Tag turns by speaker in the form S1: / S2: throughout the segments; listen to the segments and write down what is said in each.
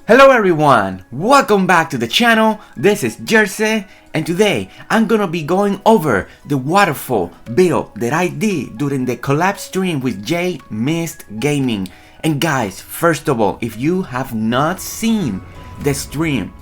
S1: Hello everyone, welcome back to the channel. This is Jersey, and today I'm gonna be going over the waterfall build that I did during the collab stream with Jade Mist Gaming. And guys, first of all, if you have not seen the stream,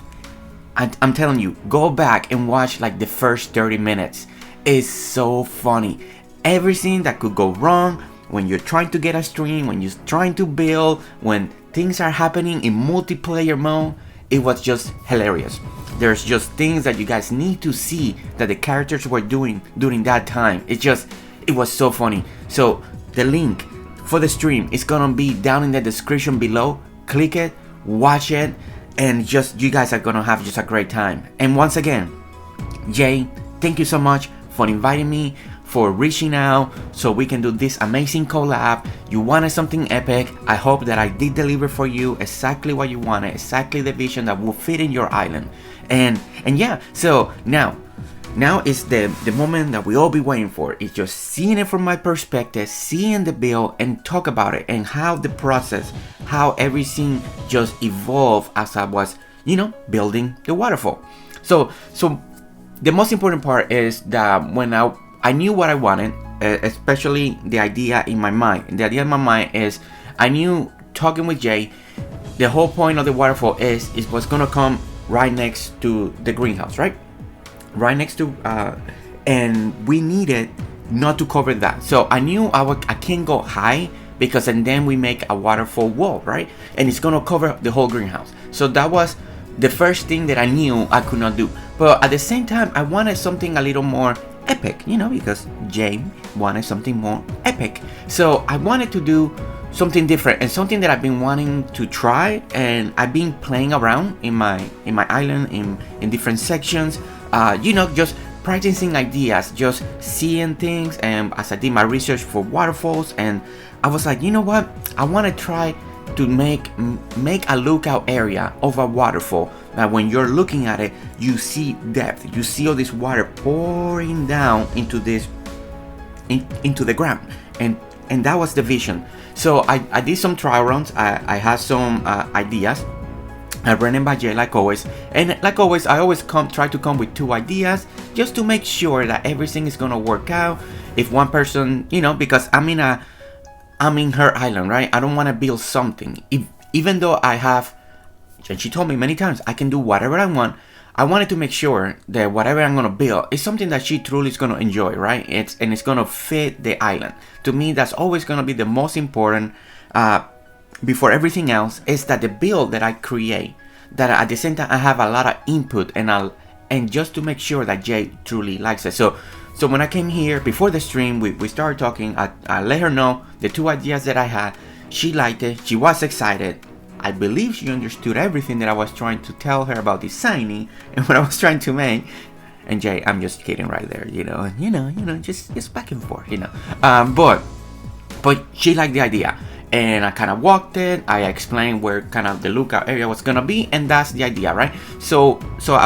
S1: I'm telling you, go back and watch like the first 30 minutes. It's so funny. Everything that could go wrong when you're trying to get a stream, when you're trying to build, when things are happening in multiplayer mode, it was just hilarious. There's just things that you guys need to see that the characters were doing during that time. It was so funny. So the link for the stream is gonna be down in the description below. Click it, watch it, and just you guys are gonna have just a great time. And once again, Jay, thank you so much for inviting me, for reaching out so we can do this amazing collab. You wanted something epic. I hope that I did deliver for you exactly what you wanted, exactly the vision that will fit in your island. And yeah, so now is the moment that we all be waiting for. It's just seeing it from my perspective, seeing the build and talk about it, and how the process, how everything just evolved as I was, building the waterfall. So the most important part is that when I knew what I wanted, especially the idea in my mind. The idea in my mind is, I knew talking with Jay, the whole point of the waterfall is what's gonna come right next to the greenhouse, right? Right next to, and we needed not to cover that. So I knew I can't go high, because and then we make a waterfall wall, right? And it's gonna cover the whole greenhouse. So that was the first thing that I knew I could not do. But at the same time, I wanted something a little more epic, because Jay wanted something more epic. So I wanted to do something different, and something that I've been wanting to try, and I've been playing around in my island in different sections, just practicing ideas, just seeing things. And as I did my research for waterfalls, and I was like, you know what, I want to try to make a lookout area of a waterfall that when you're looking at it, you see depth, you see all this water pouring down into into the ground, and that was the vision. So I did some trial runs. I had some ideas. I ran them by Jay like always, and like always, I always try to come with 2 ideas just to make sure that everything is gonna work out. If one person, because I'm in her island, right? I don't want to build something, even though I have, and she told me many times, I can do whatever I want. I wanted to make sure that whatever I'm gonna build is something that she truly is gonna enjoy, right? It's gonna fit the island. To me, that's always gonna be the most important. Before everything else, is that the build that I create, that at the same time I have a lot of input, and just to make sure that Jay truly likes it. So when I came here before the stream, we started talking. I let her know the 2 ideas that I had. She liked it. She was excited. I believe she understood everything that I was trying to tell her about designing and what I was trying to make. And Jay, I'm just kidding right there, just back and forth, but she liked the idea. And I kind of walked it. I explained where kind of the lookout area was gonna be, and that's the idea, right? So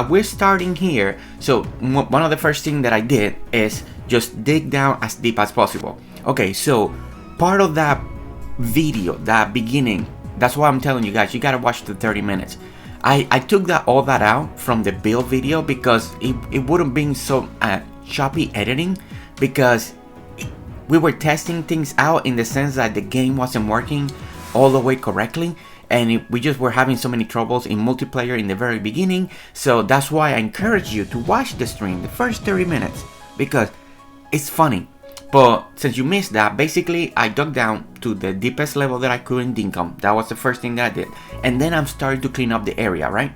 S1: we're starting here. So one of the first things that I did is just dig down as deep as possible. Okay, so part of that video, that beginning, that's why I'm telling you guys, you gotta watch the 30 minutes. I took all that out from the build video, because it wouldn't been so choppy editing, because we were testing things out in the sense that the game wasn't working all the way correctly, and we just were having so many troubles in multiplayer in the very beginning. So that's why I encourage you to watch the stream, the first 30 minutes, because it's funny. But since you missed that, basically I dug down to the deepest level that I could in Dinkum. That was the first thing that I did, and then I'm starting to clean up the area, right?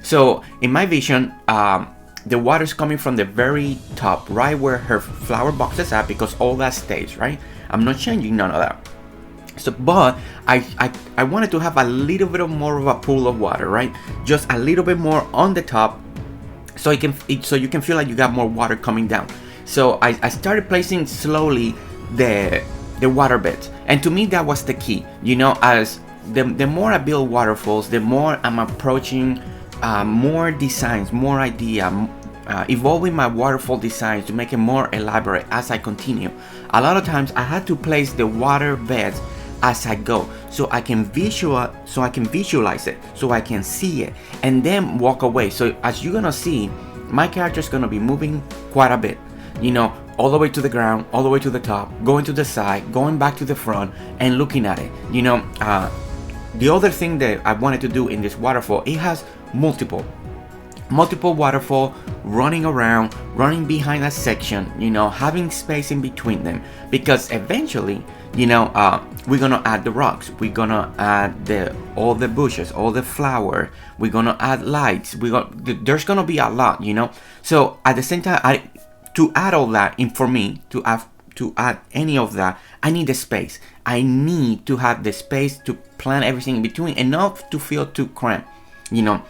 S1: So in my vision, the water's coming from the very top, right where her flower box is at, because all that stays, right? I'm not changing none of that. So, but I wanted to have a little bit more of a pool of water, right? Just a little bit more on the top, so you can feel like you got more water coming down. So I started placing slowly the water beds, and to me that was the key. As the more I build waterfalls, the more I'm approaching more designs, more idea, evolving my waterfall designs to make it more elaborate as I continue. A lot of times I had to place the water beds as I go, so I can visualize it, so I can see it, and then walk away. So as you're gonna see, my character is gonna be moving quite a bit, you know, all the way to the ground, all the way to the top, going to the side, going back to the front, and looking at it. You know, the other thing that I wanted to do in this waterfall, it has multiple waterfall running around, running behind a section, you know, having space in between them, because eventually, you know, we're gonna add the rocks, we're gonna add all the bushes, all the flower, we're gonna add lights, there's gonna be a lot, you know. So at the same time, to add all that, and for me to add any of that, I need the space. I need to have the space to plan everything in between, and not to feel too cramped, you know.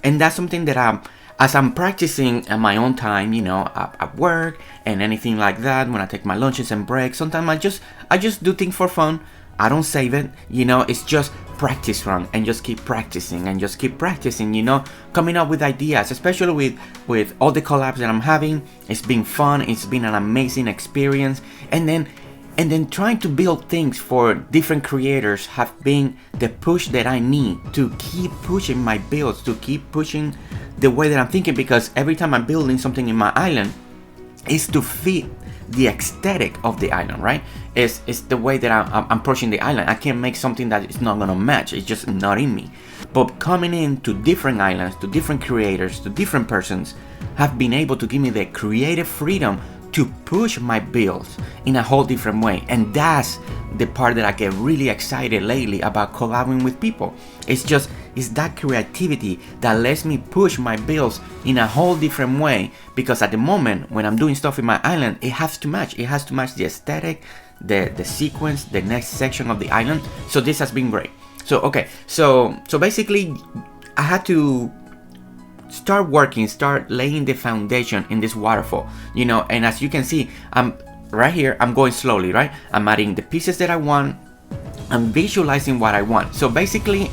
S1: And that's something that as I'm practicing at my own time, you know, at work and anything like that, when I take my lunches and breaks, sometimes I just do things for fun. I don't save it, you know. It's just practice run, and just keep practicing and just keep practicing, you know, coming up with ideas, especially with all the collabs that I'm having. It's been fun, it's been an amazing experience, and then trying to build things for different creators have been the push that I need to keep pushing my builds, to keep pushing the way that I'm thinking, because every time I'm building something in my island, is to fit the aesthetic of the island, right? It's the way that I'm pushing the island. I can't make something that is not gonna match. It's just not in me. But coming in to different islands, to different creators, to different persons, have been able to give me the creative freedom to push my builds in a whole different way. And that's the part that I get really excited lately about collaborating with people. It's that creativity that lets me push my builds in a whole different way, because at the moment when I'm doing stuff in my island, it has to match the aesthetic, the sequence, the next section of the island. So this has been great. So okay, so basically I had to start laying the foundation in this waterfall, you know. And as you can see, I'm right here, I'm going slowly, right? I'm adding the pieces that I want, I'm visualizing what I want. So basically,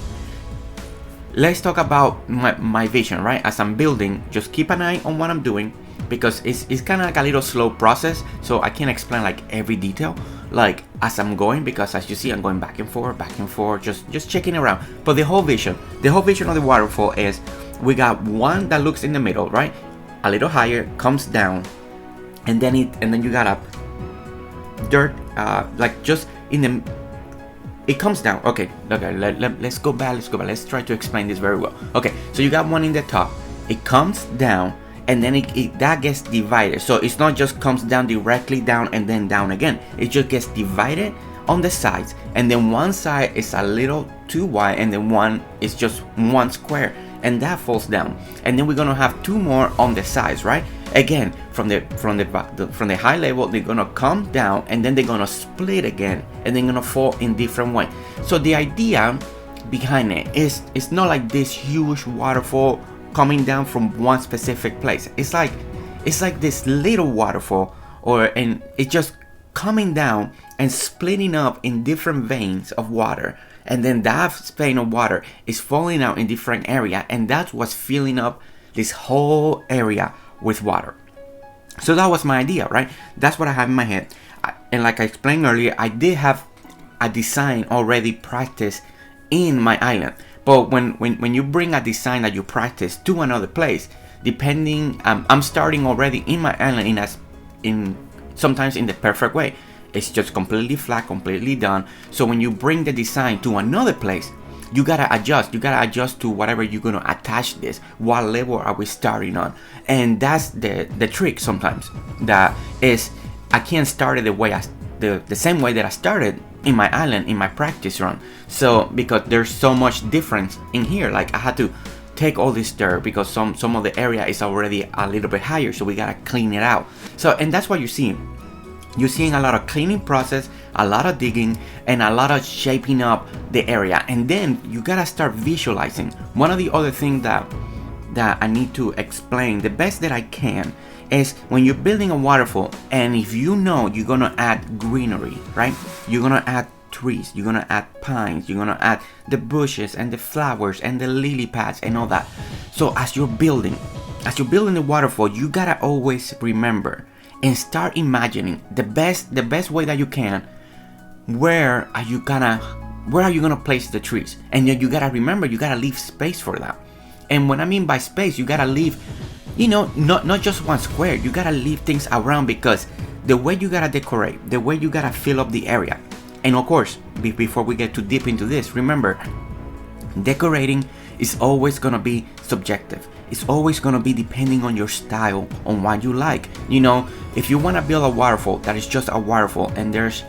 S1: let's talk about my vision, right? As I'm building, just keep an eye on what I'm doing, because it's kind of like a little slow process, so I can't explain like every detail like as I'm going, because as you see, I'm going back and forth, just checking around. But the whole vision of the waterfall is, we got one that looks in the middle, right? A little higher, comes down, and then you got a dirt, like just in the, it comes down. Okay, let's go back. Let's try to explain this very well. Okay, so you got one in the top, it comes down, and then that gets divided. So it's not just comes down directly down and then down again. It just gets divided on the sides, and then one side is a little too wide, and then one is just one square, and that falls down. And then we're gonna have two more on the sides, right? Again, from the high level, they're gonna come down, and then they're gonna split again, and they're gonna fall in different way. So the idea behind it is, it's not like this huge waterfall coming down from one specific place. It's like this little waterfall, and it's just coming down and splitting up in different veins of water, and then that vein of water is falling out in different area, and that's what's filling up this whole area with water. So that was my idea, right? That's what I have in my head. And like I explained earlier, I did have a design already practiced in my island. But when you bring a design that you practice to another place, depending, I'm starting already in my island sometimes in the perfect way. It's just completely flat, completely done. So when you bring the design to another place, you gotta adjust. You gotta adjust to whatever you're gonna attach this. What level are we starting on? And that's the trick sometimes. That is, I can't start it the same way that I started in my island, in my practice run. So because there's so much difference in here, like I had to take all this dirt because some of the area is already a little bit higher, so we gotta clean it out. So, and that's what you're seeing. You're seeing a lot of cleaning process, a lot of digging, and a lot of shaping up the area. And then you gotta start visualizing. One of the other things that I need to explain the best that I can is when you're building a waterfall, and if you know you're gonna add greenery, right? You're gonna add trees, you're gonna add pines, you're gonna add the bushes and the flowers and the lily pads and all that. So as you're building the waterfall, you gotta always remember and start imagining the best way that you can where are you gonna place the trees? And then you gotta remember, you gotta leave space for that. And what I mean by space, you gotta leave, not just one square, you gotta leave things around, because the way you gotta decorate, the way you gotta fill up the area. And of course, before we get too deep into this, remember, decorating is always gonna be subjective. It's always gonna be depending on your style, on what you like. If you wanna build a waterfall that is just a waterfall and there's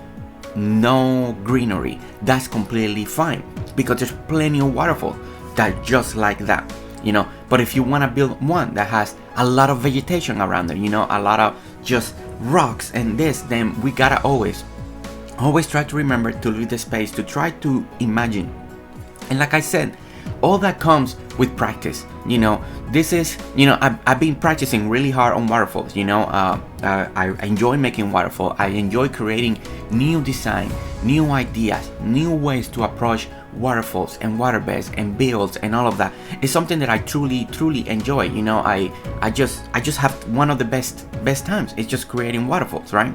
S1: no greenery, that's completely fine, because there's plenty of waterfalls that just like that. But if you wanna build one that has a lot of vegetation around it, a lot of just rocks and this, then we gotta always try to remember to leave the space to try to imagine. And like I said, all that comes with practice. This is, I've been practicing really hard on waterfalls. I enjoy making waterfall. I enjoy creating new design, new ideas, new ways to approach waterfalls and waterbeds and builds and all of that. It's something that I truly enjoy. I just have one of the best times. It's just creating waterfalls, right?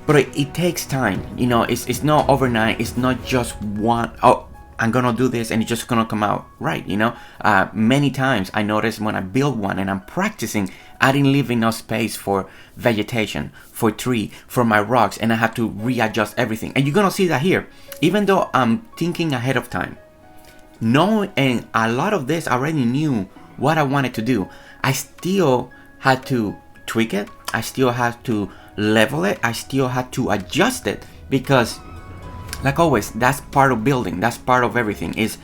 S1: But it takes time. It's not overnight. It's not just one, oh, I'm gonna do this and it's just gonna come out right. Many times I notice when I build one and I'm practicing, I didn't leave enough space for vegetation, for tree, for my rocks, and I have to readjust everything. And you're gonna see that here. Even though I'm thinking ahead of time, and a lot of this I already knew what I wanted to do, I still had to tweak it. I still had to level it. I still had to adjust it, because like always, that's part of building. That's part of everything. Is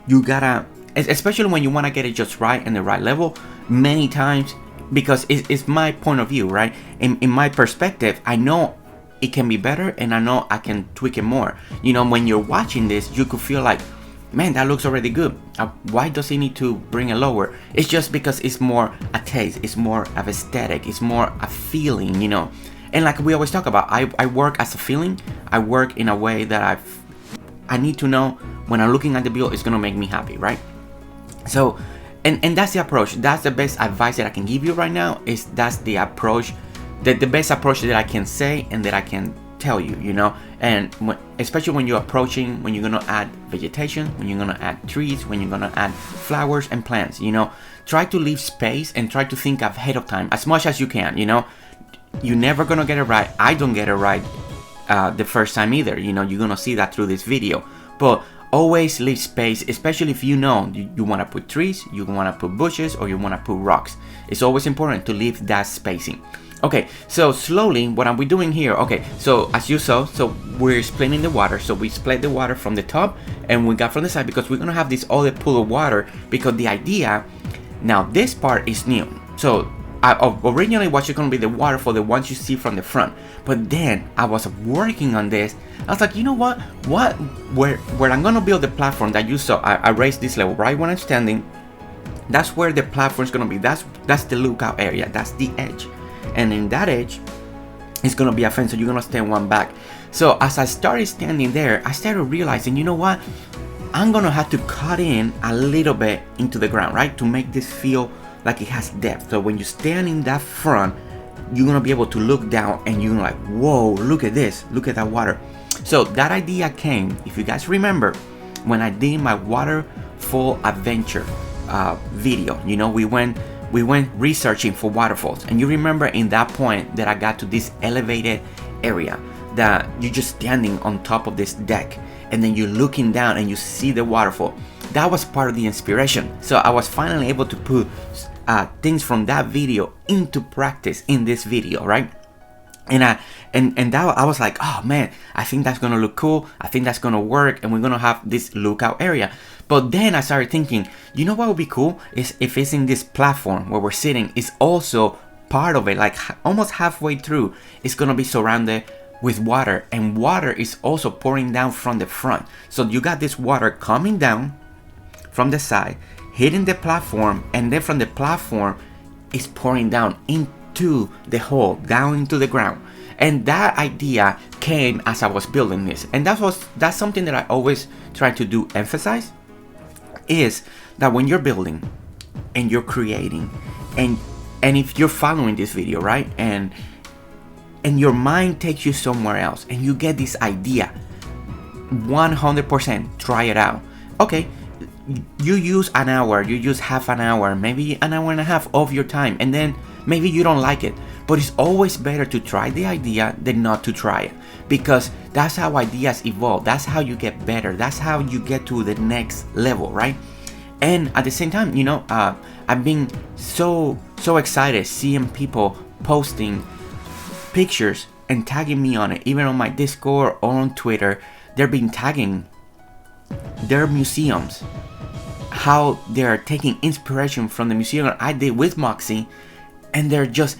S1: you gotta, especially when you want to get it just right and the right level. Many times, because it's my point of view, right? In my perspective, I know it can be better, and I know I can tweak it more. When you're watching this, you could feel like, man, that looks already good. Why does he need to bring it lower? It's just because it's more a taste. It's more of aesthetic. It's more a feeling. And like we always talk about, I work as a feeling. I work in a way that I need to know when I'm looking at the build, it's gonna make me happy, right? So, and that's the approach. That's the best advice that I can give you right now. That's the approach, the best approach that I can say and that I can tell you. And especially when you're approaching, when you're gonna add vegetation, when you're gonna add trees, when you're gonna add flowers and plants. Try to leave space and try to think ahead of time as much as you can. You're never gonna get it right. I don't get it right the first time either. You're gonna see that through this video. But always leave space, especially if you want to put trees, you want to put bushes, or you want to put rocks. It's always important to leave that spacing. Okay, so slowly, what are we doing here? Okay, so as you saw, so we're splitting the water. So we split the water from the top and we got from the side, because we're gonna have this other pool of water. Because the idea, now this part is new. So originally was just gonna be the waterfall, the ones you see from the front. But then I was working on this. I was like, you know what? Where I'm gonna build the platform that you saw, I raised this level right when I'm standing. That's where the platform is gonna be. That's the lookout area. That's the edge. And in that edge, it's gonna be a fence. So you're gonna stand one back. So as I started standing there, I started realizing, you know what? I'm gonna have to cut in a little bit into the ground, right? To make this feel like it has depth. So when you stand in that front, you're gonna be able to look down and you're like, whoa, look at this, look at that water. So that idea came, if you guys remember, when I did my waterfall adventure video. We went researching for waterfalls, and you remember in that point that I got to this elevated area that you're just standing on top of this deck, and then you're looking down and you see the waterfall. That was part of the inspiration. So I was finally able to put things from that video into practice in this video, right? And that I was like, oh man, I think that's gonna look cool. I think that's gonna work, and we're gonna have this lookout area. But then I started thinking, you know what would be cool is if it's in this platform where we're sitting, is also part of it, like almost halfway through, it's gonna be surrounded with water, and water is also pouring down from the front. So you got this water coming down from the side, hitting the platform, and then from the platform it's pouring down into the hole, down into the ground. And that idea came as I was building this, and that's something that I always try to do emphasize, is that when you're building and you're creating, and if you're following this video, right, and and your mind takes you somewhere else and you get this idea. 100% try it out. Okay, you use an hour, you use half an hour, maybe an hour and a half of your time, and then maybe you don't like it. But it's always better to try the idea than not to try it, because that's how ideas evolve. That's how you get better. That's how you get to the next level, right? And at the same time, I've been so excited seeing people posting pictures and tagging me on it, even on my Discord or on Twitter. They've been tagging their museums, how they're taking inspiration from the museum I did with Moxie, and they're just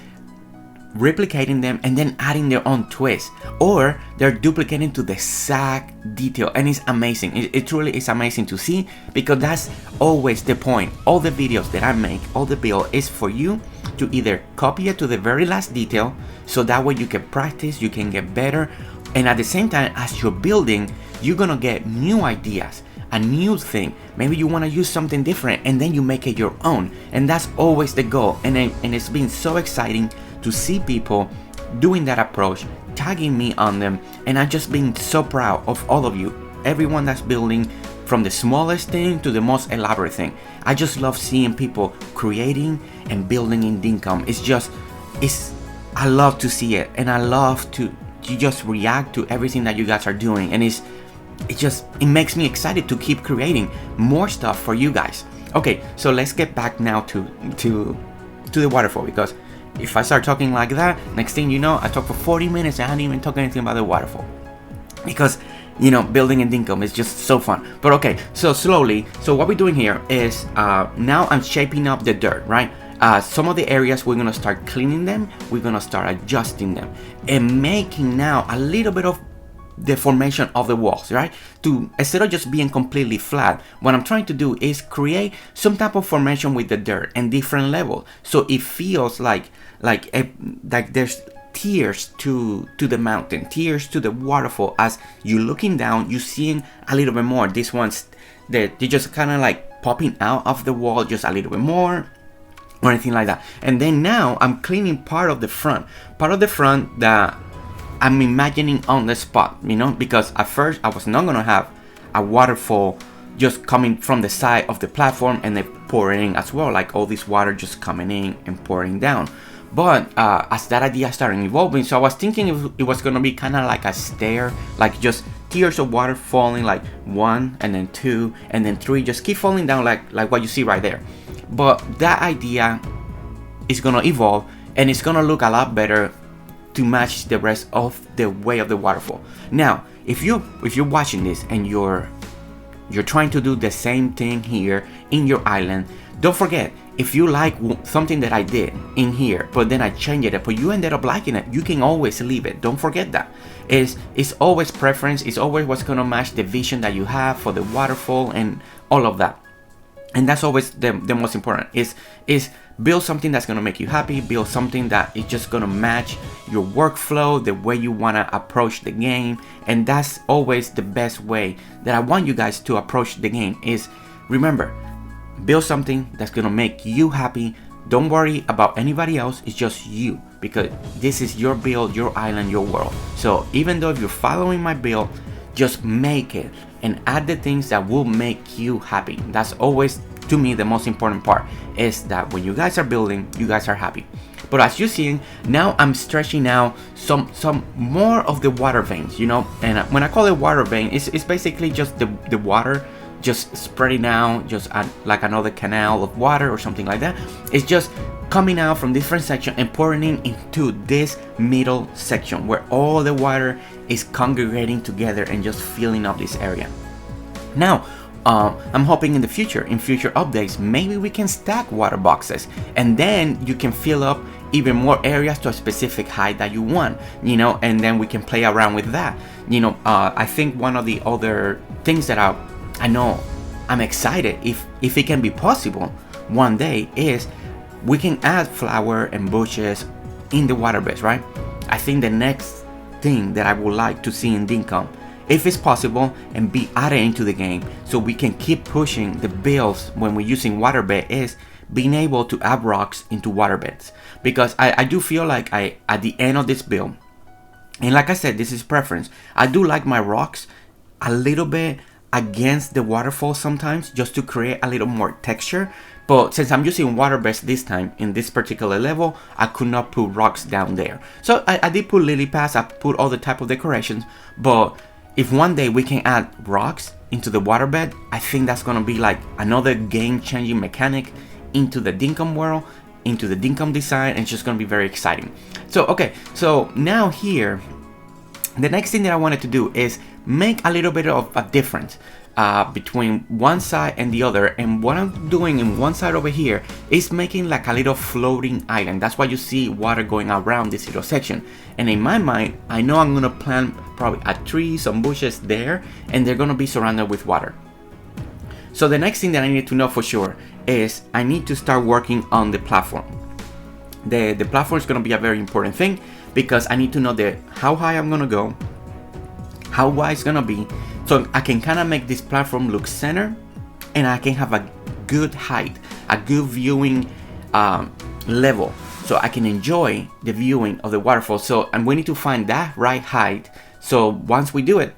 S1: replicating them and then adding their own twist, or they're duplicating to the exact detail, and it's amazing. It truly is amazing to see, because that's always the point. All the videos that I make, all the build is for you to either copy it to the very last detail, so that way you can practice, you can get better, and at the same time as you're building, you're gonna get new ideas, a new thing. Maybe you want to use something different, and then you make it your own, and that's always the goal. And it's been so exciting to see people doing that approach, tagging me on them, and I've just been so proud of all of you, everyone that's building, from the smallest thing to the most elaborate thing. I just love seeing people creating and building in Dinkum. I love to see it, and I love to just react to everything that you guys are doing, and it makes me excited to keep creating more stuff for you guys. Okay, so let's get back now to the waterfall, because if I start talking like that, next thing you know, I talk for 40 minutes and I didn't even talk anything about the waterfall, because building in Dinkum is just so fun. But okay, so slowly, so what we're doing here is now I'm shaping up the dirt, right? Some of the areas we're gonna start cleaning them, we're gonna start adjusting them, and making now a little bit of the formation of the walls, right? To, instead of just being completely flat, what I'm trying to do is create some type of formation with the dirt and different levels, so it feels like there's tiers to the mountain, tiers to the waterfall. As you're looking down, you're seeing a little bit more. These ones, they're just kind of like popping out of the wall just a little bit more, or anything like that. And then now I'm cleaning part of the front that I'm imagining on the spot, because at first I was not gonna have a waterfall just coming from the side of the platform and then pouring in as well, like all this water just coming in and pouring down. But as that idea started evolving, so I was thinking it was gonna be kind of like a stair, like just tiers of water falling, like 1 and then 2 and then 3, just keep falling down like what you see right there. But that idea is gonna evolve, and it's gonna look a lot better to match the rest of the way of the waterfall. Now, if you're watching this and you're trying to do the same thing here in your island, don't forget, if you like something that I did in here, but then I changed it, but you ended up liking it, you can always leave it. Don't forget that. It's always preference. It's always what's gonna match the vision that you have for the waterfall and all of that. And that's always the most important, is build something that's gonna make you happy, build something that is just gonna match your workflow, the way you wanna approach the game. And that's always the best way that I want you guys to approach the game. Is, remember, build something that's gonna make you happy. Don't worry about anybody else, it's just you, because this is your build, your island, your world. So even though if you're following my build, just make it and add the things that will make you happy. That's always, to me, the most important part, is that when you guys are building, you guys are happy. But as you're seeing, now I'm stretching out some more of the water veins, and when I call it water vein, it's basically just the water just spreading out, just like another canal of water or something like that. It's just coming out from different sections and pouring into this middle section where all the water is congregating together and just filling up this area. Now, I'm hoping in future updates, maybe we can stack water boxes, and then you can fill up even more areas to a specific height that you want, and then we can play around with that. I think one of the other things that I know I'm excited if it can be possible one day, is we can add flower and bushes in the water beds, right? I think the next thing that I would like to see in Dinkum, if it's possible, and be added into the game, so we can keep pushing the builds when we're using waterbed, is being able to add rocks into waterbeds. Because I do feel like at the end of this build, And like I said, this is preference. I do like my rocks a little bit against the waterfall sometimes, just to create a little more texture. But since I'm using water base this time in this particular level, I could not put rocks down there. So I did put lily pads, I put all the type of decorations. But if one day we can add rocks into the waterbed, I think that's gonna be like another game-changing mechanic into the Dinkum world, into the Dinkum design, and it's just gonna be very exciting. So okay, so now here, the next thing that I wanted to do is make a little bit of a difference between one side and the other. And what I'm doing in one side over here is making like a little floating island. That's why you see water going around this little section. And in my mind, I know I'm gonna plant probably a tree, some bushes there, and they're gonna be surrounded with water. So the next thing that I need to know for sure is I need to start working on the platform. The platform is gonna be a very important thing, because I need to know how high I'm gonna go, how wide it's gonna be, so I can kind of make this platform look center, and I can have a good height, a good viewing level, so I can enjoy the viewing of the waterfall. So, and we need to find that right height, so once we do it,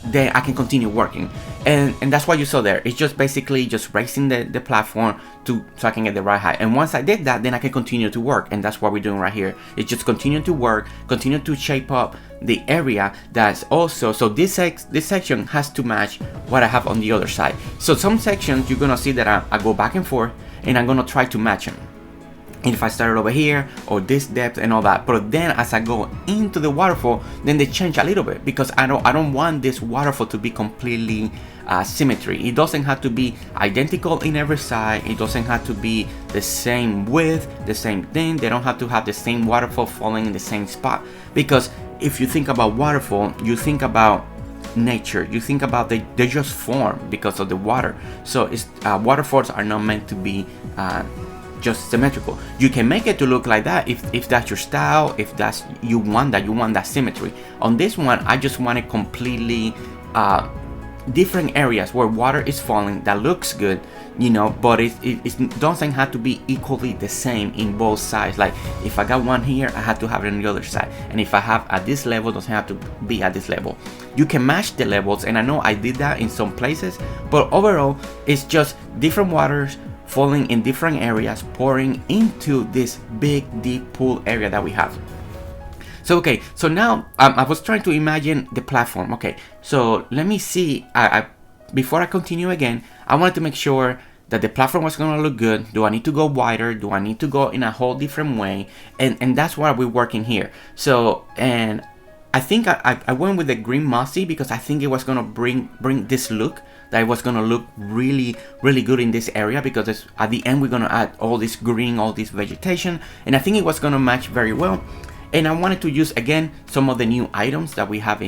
S1: then I can continue working. And that's what you saw there. It's just basically just raising the platform so I can get the right height. And once I did that, then I can continue to work. And that's what we're doing right here. It's just continue to work, continue to shape up the area that's also, so this section has to match what I have on the other side. So some sections you're gonna see that I go back and forth, and I'm gonna try to match them. And if I started over here or this depth and all that, but then as I go into the waterfall, then they change a little bit, because I don't want this waterfall to be completely symmetry. It doesn't have to be identical in every side. It doesn't have to be the same width, the same thing. They don't have to have the same waterfall falling in the same spot, because if you think about waterfall, you think about nature, you think about they just form because of the water. So it's waterfalls are not meant to be just symmetrical. You can make it to look like that if that's your style, if that's you want that symmetry. On this one, I just want it completely different areas where water is falling that looks good, you know, but it doesn't have to be equally the same in both sides. Like if I got one here, I have to have it on the other side, and if I have at this level, it doesn't have to be at this level. You can match the levels, and I know I did that in some places, but overall it's just different waters falling in different areas, pouring into this big deep pool area that we have. So okay, so now I was trying to imagine the platform. Okay, so let me see. Before I continue again, I wanted to make sure that the platform was gonna look good. Do I need to go wider? Do I need to go in a whole different way? And that's why we're working here. So, and I think I went with the green mossy because I think it was gonna bring this look, that it was gonna look really good in this area, because at the end we're gonna add all this green, all this vegetation, and I think it was gonna match very well. And I wanted to use again some of the new items that we have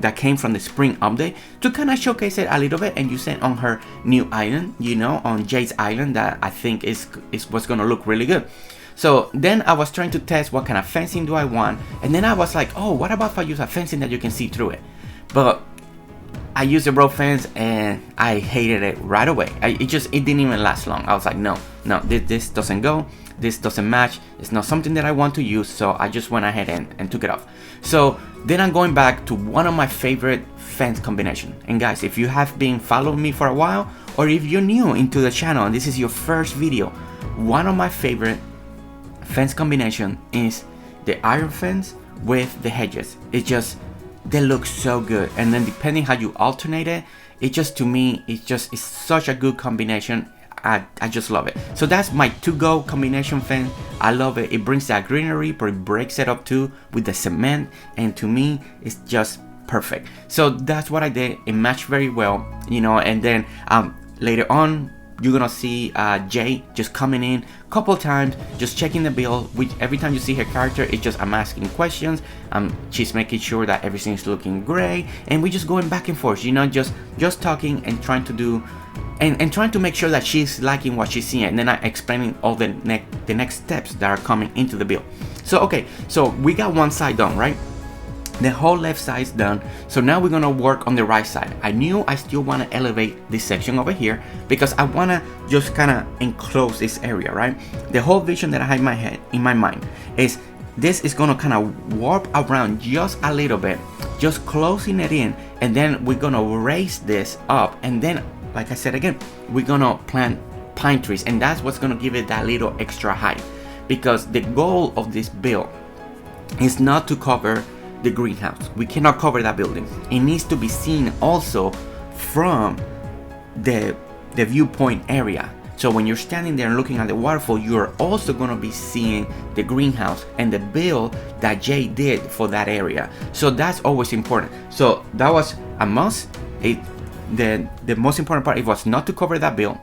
S1: that came from the spring update to kind of showcase it a little bit and use it on her new island, you know, on Jade's island, that I think is what's gonna look really good. So then I was trying to test what kind of fencing do I want, and then I was like, oh, what about if I use a fencing that you can see through it? But I used the rope fence and I hated it right away. It didn't even last long. I was like, no, this doesn't go. This doesn't match. It's not something that I want to use. So I just went ahead and took it off. So then I'm going back to one of my favorite fence combination. And guys, if you have been following me for a while, or if you're new into the channel and this is your first video, one of my favorite fence combination is the iron fence with the hedges. They look so good, and then depending how you alternate it just, to me, it's such a good combination. I just love it. So that's my to-go combination fence. I love it. It brings that greenery, but it breaks it up too with the cement, and to me it's just perfect. So that's what I did. It matched very well, you know. And then later on you're gonna see Jade just coming in a couple times, just checking the build. Every time you see her character, it's just I'm asking questions. She's making sure that everything's looking great, and we're just going back and forth, you know, just talking and trying to do and trying to make sure that she's liking what she's seeing, and then I'm explaining all the next steps that are coming into the build. So okay, so we got one side done, right? The whole left side is done. So now we're gonna work on the right side. I knew I still want to elevate this section over here because I want to just kind of enclose this area, right? The whole vision that I have in my mind is this is gonna kind of warp around just a little bit, just closing it in, and then we're gonna raise this up, and then like I said again, we're gonna plant pine trees, and that's what's gonna give it that little extra height, because the goal of this build is not to cover the greenhouse. We cannot cover that building. It needs to be seen also from the viewpoint area. So when you're standing there and looking at the waterfall, you're also going to be seeing the greenhouse and the build that Jade did for that area. So that's always important. So that was a must. The most important part, it was not to cover that build.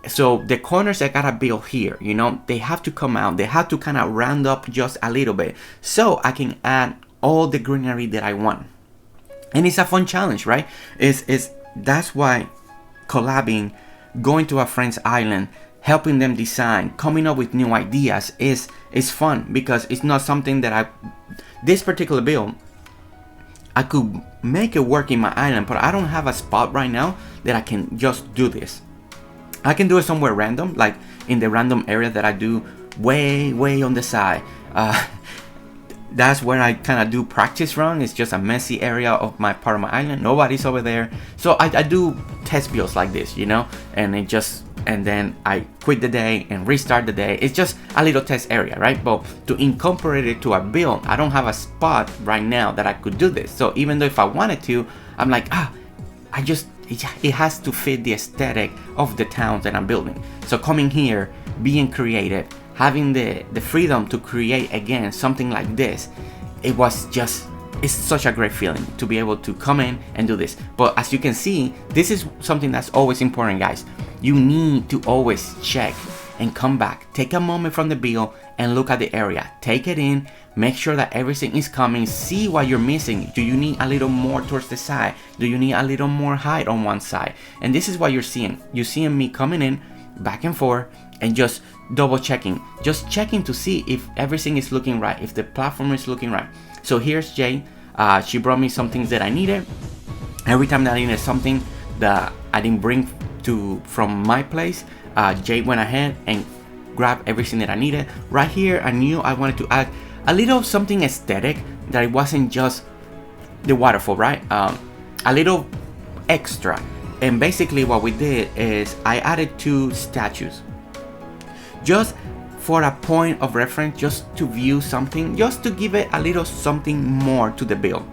S1: So the corners I gotta build here, you know, they have to come out. They have to kind of round up just a little bit, so I can add all the greenery that I want. And it's a fun challenge, right? That's why collabing, going to a friend's island, helping them design, coming up with new ideas is fun, because it's not something that this particular build, I could make it work in my island, but I don't have a spot right now that I can just do this. I can do it somewhere random, like in the random area that I do way on the side. That's where I kind of do practice run. It's just a messy area of my part of my island. Nobody's over there. So I do test builds like this, you know, and then I quit the day and restart the day. It's just a little test area, right? But to incorporate it to a build, I don't have a spot right now that I could do this. So even though if I wanted to, I'm like, it has to fit the aesthetic of the town that I'm building. So coming here, being creative, having the freedom to create again something like this, it's such a great feeling to be able to come in and do this. But as you can see, this is something that's always important, guys. You need to always check and come back, take a moment from the build and look at the area, take it in, make sure that everything is coming, see what you're missing. Do you need a little more towards the side? Do you need a little more height on one side? And this is what you're seeing. You're seeing me coming in back and forth and just double checking, just checking to see if everything is looking right, if the platform is looking right. So here's Jade. She brought me some things that I needed. Every time that I needed something that I didn't bring from my place, Jade went ahead and grabbed everything that I needed. Right here, I knew I wanted to add a little something aesthetic, that it wasn't just the waterfall, right? A little extra. And basically what we did is I added 2 statues, just for a point of reference, just to view something, just to give it a little something more to the build.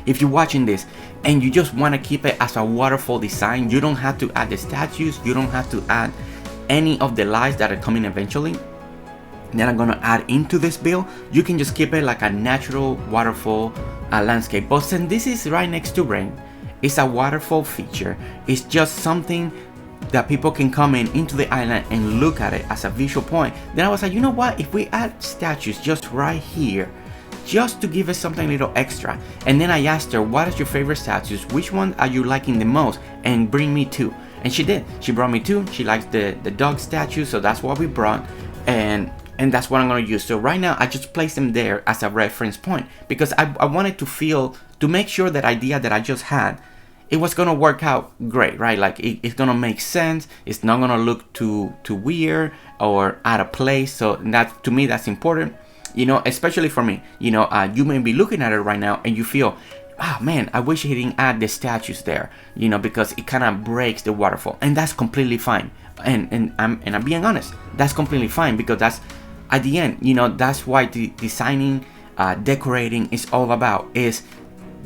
S1: If you're watching this and you just want to keep it as a waterfall design, you don't have to add the statues, you don't have to add any of the lights that are coming eventually that I'm gonna add into this build. You can just keep it like a natural waterfall landscape. But since this is right next to rain, it's a waterfall feature, it's just something that people can come into the island and look at it as a visual point. Then I was like, you know what, if we add statues just right here, just to give us something a little extra. And then I asked her, what is your favorite statues, which one are you liking the most, and bring me 2. And she did. She brought me 2. She likes the dog statue, so that's what we brought, and that's what I'm gonna use. So right now I just placed them there as a reference point, because I wanted to make sure that idea that I just had, it was gonna work out great, right? Like it's gonna make sense. It's not gonna look too weird or out of place. So that, to me, that's important, you know, especially for me. You know, you may be looking at it right now and you feel, oh man, I wish he didn't add the statues there, you know, because it kind of breaks the waterfall, and that's completely fine. And I'm being honest, that's completely fine, because that's, at the end, you know, that's why the designing, decorating is all about, is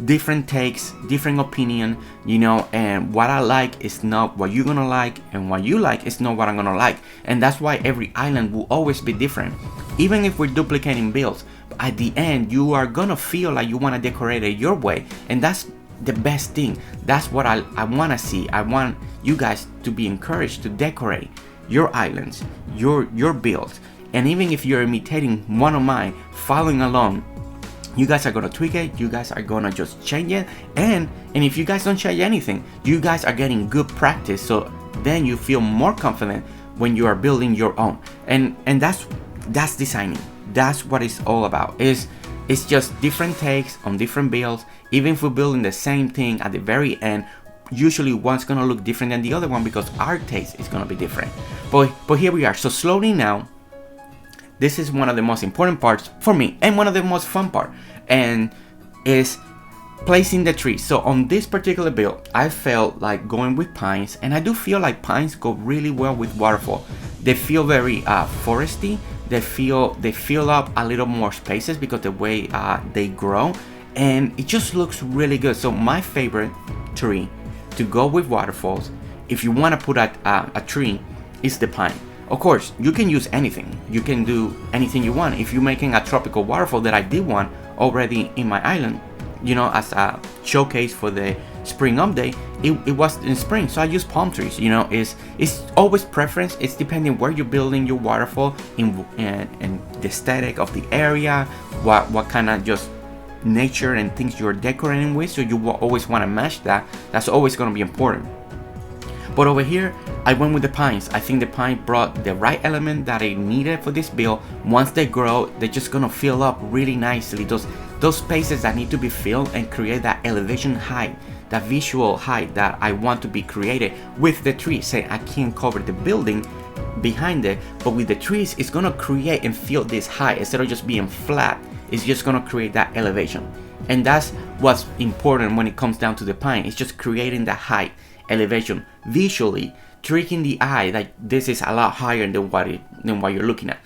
S1: different takes, different opinion, you know, and what I like is not what you're gonna like, and what you like is not what I'm gonna like. And that's why every island will always be different, even if we're duplicating builds. But at the end, you are gonna feel like you want to decorate it your way, and that's the best thing. That's what I want to see. I want you guys to be encouraged to decorate your islands, your builds. And even if you're imitating one of mine, following along, you guys are gonna tweak it, you guys are gonna just change it, and if you guys don't change anything, you guys are getting good practice, so then you feel more confident when you are building your own. And that's designing. That's what it's all about. It's just different takes on different builds. Even if we're building the same thing at the very end, usually one's gonna look different than the other one, because our taste is gonna be different. But here we are. So slowly now, this is one of the most important parts for me, and one of the most fun part, and is placing the trees. So on this particular build, I felt like going with pines, and I do feel like pines go really well with waterfall. They feel very foresty. They fill up a little more spaces because the way they grow, and it just looks really good. So my favorite tree to go with waterfalls, if you want to put a tree, is the pine. Of course, you can use anything. You can do anything you want. If you're making a tropical waterfall that I did one already in my island, you know, as a showcase for the spring update, it was in spring, so I use palm trees. You know, it's always preference. It's depending where you're building your waterfall and the aesthetic of the area, what kind of just nature and things you're decorating with. So you will always want to match that. That's always going to be important. But over here, I went with the pines. I think the pine brought the right element that I needed for this build. Once they grow, they're just gonna fill up really nicely. Those spaces that need to be filled and create that elevation height, that visual height that I want to be created with the trees. Say I can't cover the building behind it, but with the trees, it's gonna create and feel this height instead of just being flat. It's just gonna create that elevation, and that's what's important when it comes down to the pine. It's just creating that height, elevation, visually tricking the eye like this is a lot higher than what you're looking at,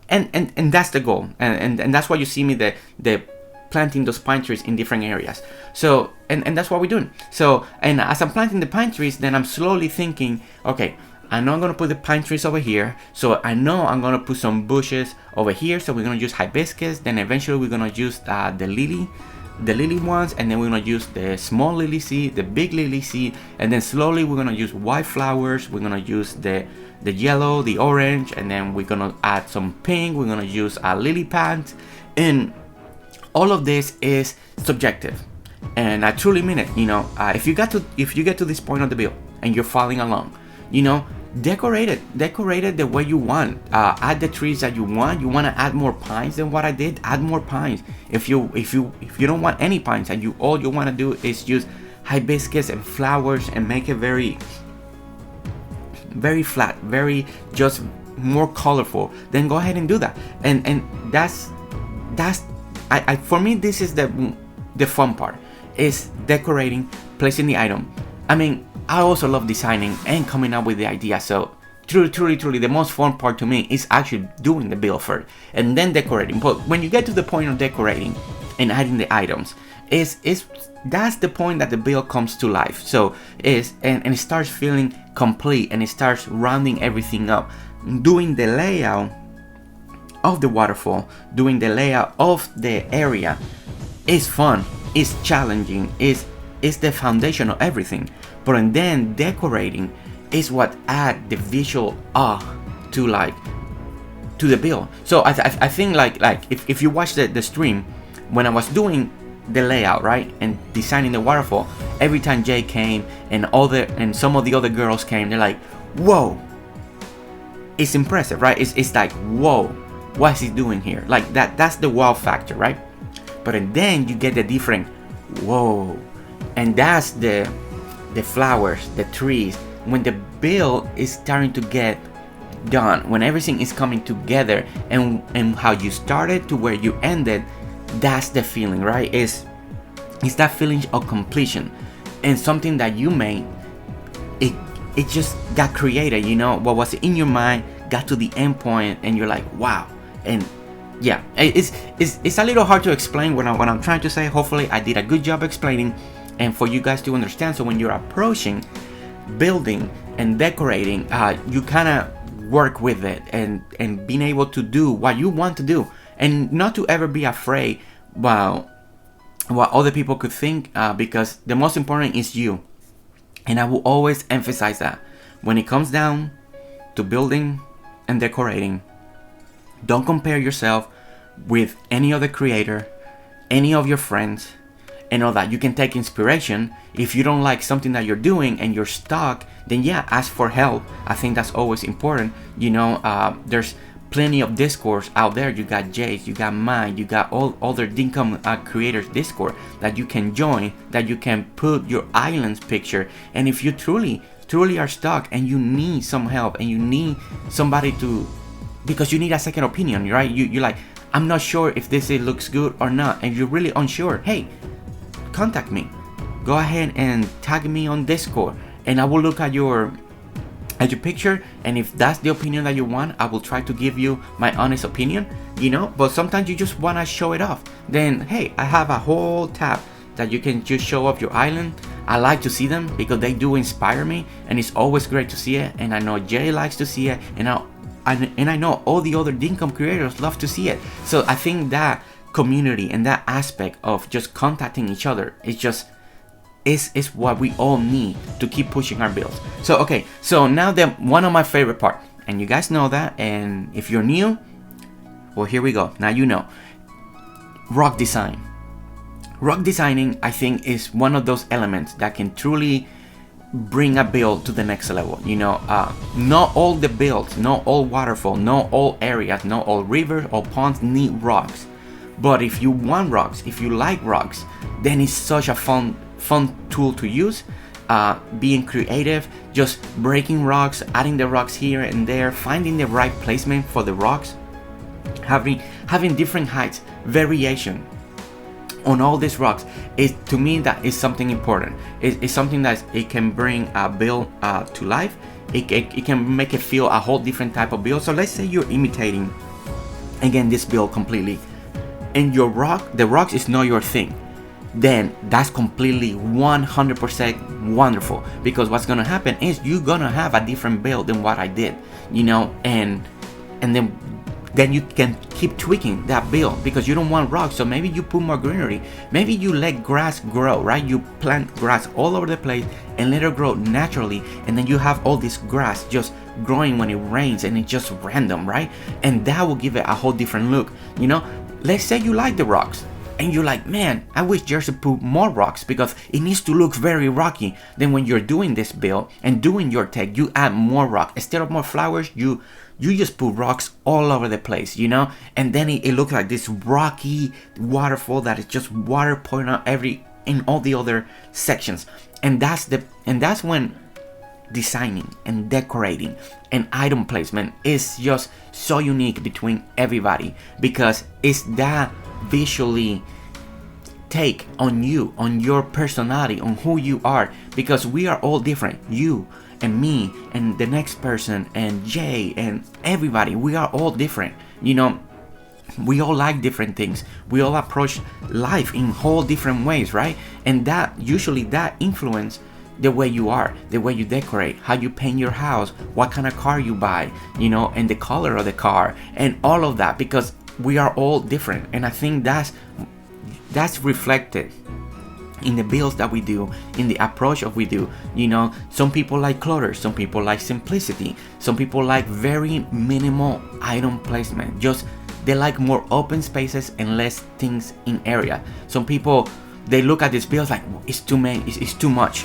S1: and that's the goal, and that's why you see me the planting those pine trees in different areas. So and that's what we're doing. So, and as I'm planting the pine trees, then I'm slowly thinking, okay, I know I'm gonna put the pine trees over here, so I know I'm gonna put some bushes over here. So we're gonna use hibiscus, then eventually we're gonna use the lily ones, and then we're gonna use the small lily seed, the big lily seed, and then slowly we're gonna use white flowers. We're gonna use the yellow, the orange, and then we're gonna add some pink. We're gonna use lily pads, and all of this is subjective, and I truly mean it. You know, if you get to this point of the build and you're following along, you know, decorate it the way you want. Add the trees that you want. You want to add more pines than what I did, add more pines. If you don't want any pines and all you want to do is use hibiscus and flowers and make it very flat, very just more colorful, then go ahead and do that. And that's for me, this is the fun part, is decorating, placing the item. I mean, I also love designing and coming up with the idea. So truly, the most fun part to me is actually doing the build first and then decorating. But when you get to the point of decorating and adding the items, that's the point that the build comes to life. So and it starts feeling complete, and it starts rounding everything up. Doing the layout of the waterfall, doing the layout of the area is fun, is challenging, is the foundation of everything. But then decorating is what add the visual to the build. So I think like if you watch the stream when I was doing the layout, right, and designing the waterfall, every time Jade came and some of the other girls came, they're like, whoa, it's impressive, right? It's like, whoa, what is he doing here? Like that's the wow factor, right? But then you get the different whoa, and that's the flowers, the trees, when the build is starting to get done, when everything is coming together, and how you started to where you ended, that's the feeling, right? It's that feeling of completion, and something that you made, it just got created, you know, what was in your mind got to the end point, and you're like, wow. And yeah, it's a little hard to explain what I'm trying to say. Hopefully I did a good job explaining and for you guys to understand. So when you're approaching building and decorating, you kind of work with it and being able to do what you want to do, and not to ever be afraid about what other people could think, because the most important is you. And I will always emphasize that when it comes down to building and decorating, don't compare yourself with any other creator, any of your friends, and all that. You can take inspiration. If you don't like something that you're doing and you're stuck, then yeah, ask for help. I think that's always important. You know, there's plenty of discords out there. You got Jade, you got mine, you got all other Dinkum creators Discord that you can join, that you can put your island's picture. And if you truly are stuck and you need some help and you need somebody to because you need a second opinion, right? You're like, I'm not sure if this looks good or not, and you're really unsure. Hey, contact me. Go ahead and tag me on Discord, and I will look at your picture, and if that's the opinion that you want, I will try to give you my honest opinion, but sometimes you just want to show it off. Then hey, I have a whole tab that you can just show off your island. I like to see them because they do inspire me, and it's always great to see it, and I know Jay likes to see it, and I know all the other Dinkum creators love to see it. So I think that community and that aspect of just contacting each other is what we all need to keep pushing our builds. So okay, so now that one of my favorite part, and you guys know that, and if you're new, well, here we go. Now you know. Rock design. Rock designing, I think, is one of those elements that can truly bring a build to the next level. Not all the builds, not all waterfall, not all areas, not all rivers or ponds need rocks. But if you want rocks, if you like rocks, then it's such a fun tool to use. Being creative, just breaking rocks, adding the rocks here and there, finding the right placement for the rocks, having different heights, variation on all these rocks, is to me that is something important. It's something that it can bring a build to life. It can make it feel a whole different type of build. So let's say you're imitating again this build completely, and the rocks is not your thing. Then that's completely 100% wonderful, because what's gonna happen is you're gonna have a different build than what I did, and then you can keep tweaking that build because you don't want rocks. So maybe you put more greenery, maybe you let grass grow, right? You plant grass all over the place and let it grow naturally, and then you have all this grass just growing when it rains, and it's just random, right? And that will give it a whole different look. Let's say you like the rocks, and you're like, man, I wish Jersey put more rocks because it needs to look very rocky. Then when you're doing this build and doing your tech, you add more rock. Instead of more flowers, you just put rocks all over the place, and then it looks like this rocky waterfall that is just water pouring out in all the other sections. And that's when designing and decorating and item placement is just so unique between everybody, because it's that visually take on you, on your personality, on who you are, because we are all different. You and me and the next person and Jay and everybody, we are all different. We all like different things. We all approach life in whole different ways, right? And that influence the way you are, the way you decorate, how you paint your house, what kind of car you buy, and the color of the car, and all of that, because we are all different. And I think that's reflected in the builds that we do, in the approach of we do. Some people like clutter, some people like simplicity, some people like very minimal item placement. Just they like more open spaces and less things in area. Some people, they look at this build like it's too many, it's too much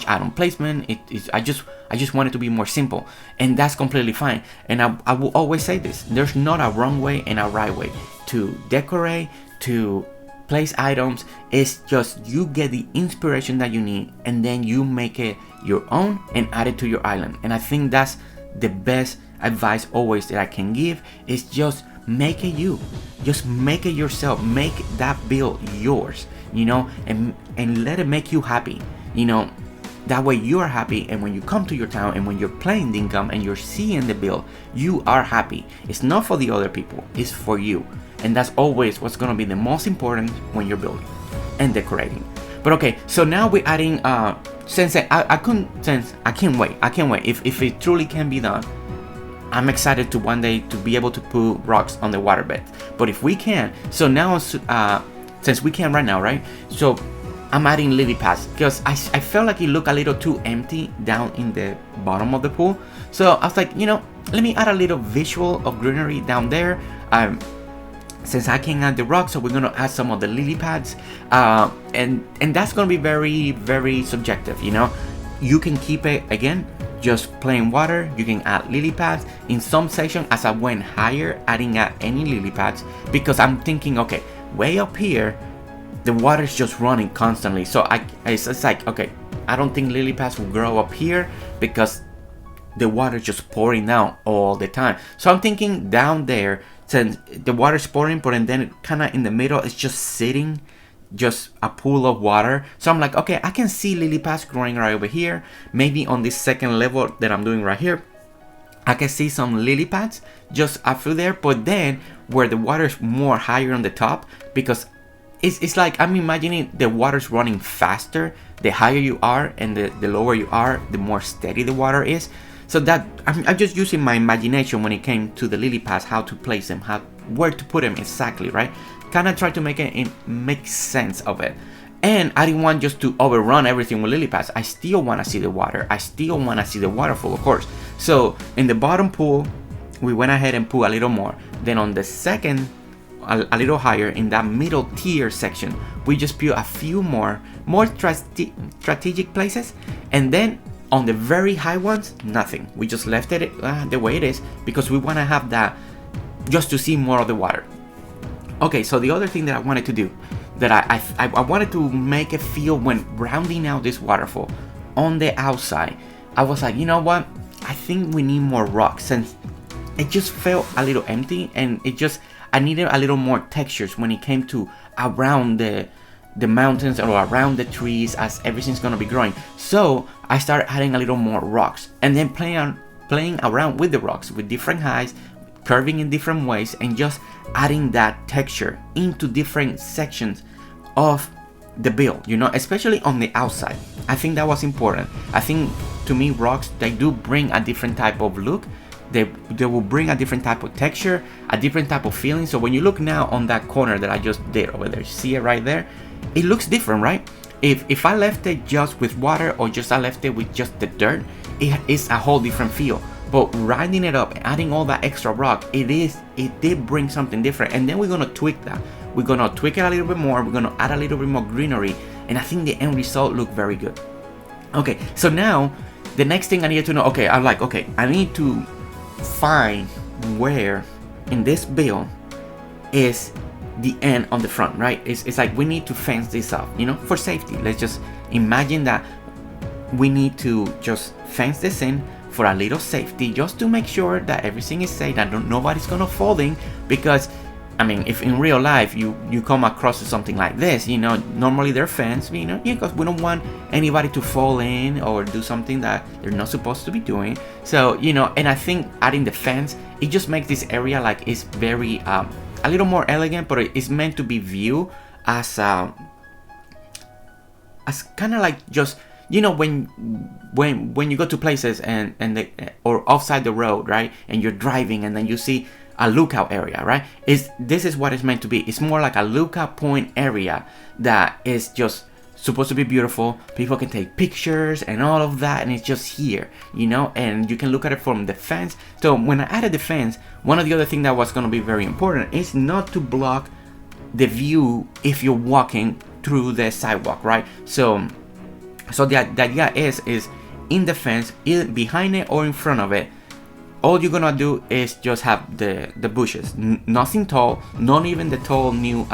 S1: item placement. I just want it to be more simple, and that's completely fine. And I will always say this: there's not a wrong way and a right way to decorate, to place items. It's just you get the inspiration that you need, and then you make it your own and add it to your island. And I think that's the best advice always that I can give, is just make it you, just make it yourself, make that build yours, and let it make you happy. That way you are happy, and when you come to your town and when you're playing Dinkum and you're seeing the build, you are happy. It's not for the other people, it's for you. And that's always what's gonna be the most important when you're building and decorating. But okay, so now we're adding since I can't wait. If it truly can be done, I'm excited to one day to be able to put rocks on the waterbed. But if we can, so now since we can right now, right? So I'm adding lily pads because I felt like it looked a little too empty down in the bottom of the pool. So I was like, let me add a little visual of greenery down there. Since I can't add the rocks, so we're gonna add some of the lily pads, and that's gonna be very, very subjective. You can keep it again just plain water. You can add lily pads in some section. As I went higher, adding any lily pads, because I'm thinking, okay, way up here the water is just running constantly, so it's like, okay, I don't think lily pads will grow up here because the water just pouring down all the time. So I'm thinking down there, since the water's pouring, but and then kind of in the middle, it's just sitting, just a pool of water. So I'm like, okay, I can see lily pads growing right over here. Maybe on this second level that I'm doing right here, I can see some lily pads just up through there. But then where the water is more higher on the top, because it's like I'm imagining the water's running faster the higher you are, and the lower you are, the more steady the water is. So that I'm just using my imagination when it came to the lily pads, how to place them, where to put them exactly, right? Kind of try to make it make sense of it. And I didn't want just to overrun everything with lily pads. I still want to see the water. I still want to see the waterfall, of course. So in the bottom pool, we went ahead and put a little more. Then on the second, a little higher in that middle tier section, we just put a few more strategic places. And then on the very high ones, nothing. We just left it the way it is, because we want to have that just to see more of the water. Okay, so the other thing that I wanted to do, that I wanted to make it feel when rounding out this waterfall on the outside, I was like, you know what, I think we need more rocks, since it just felt a little empty, and I needed a little more textures when it came to around the mountains or around the trees, as everything's gonna be growing. So I started adding a little more rocks, and then playing around with the rocks with different heights, curving in different ways, and just adding that texture into different sections of the build, you know, especially on the outside. I think that was important. I think to me, rocks, they do bring a different type of look. They will bring a different type of texture, a different type of feeling. So when you look now on that corner that I just did over there, see it right there? It looks different, right? If I left it just with water, or just I left it with just the dirt, it is a whole different feel. But riding it up, adding all that extra rock, it did bring something different. And then we're gonna tweak that. We're gonna tweak it a little bit more. We're gonna add a little bit more greenery, and I think the end result looked very good. Okay, so now the next thing I needed to know. Okay, I'm like, okay, I need to find where in this build is the end on the front, right? It's like we need to fence this up, you know, for safety. Let's just imagine that we need to just fence this in for a little safety, just to make sure that everything is safe, that nobody's gonna fall in. Because I mean, if in real life you come across something like this, you know, normally they're fenced, you know, because we don't want anybody to fall in or do something that they're not supposed to be doing. So, you know, and I think adding the fence, it just makes this area like it's very a little more elegant, but it's meant to be viewed as kind of like just, you know, when you go to places and or offside the road, right, and you're driving and then you see a lookout area, right? This is what it's meant to be. It's more like a lookout point area that is just supposed to be beautiful. People can take pictures and all of that, and it's just here, you know, and you can look at it from the fence. So when I added the fence, one of the other things that was going to be very important is not to block the view if you're walking through the sidewalk, right? So the idea is in the fence, either behind it or in front of it, all you're gonna do is just have the bushes, nothing tall, not even the tall new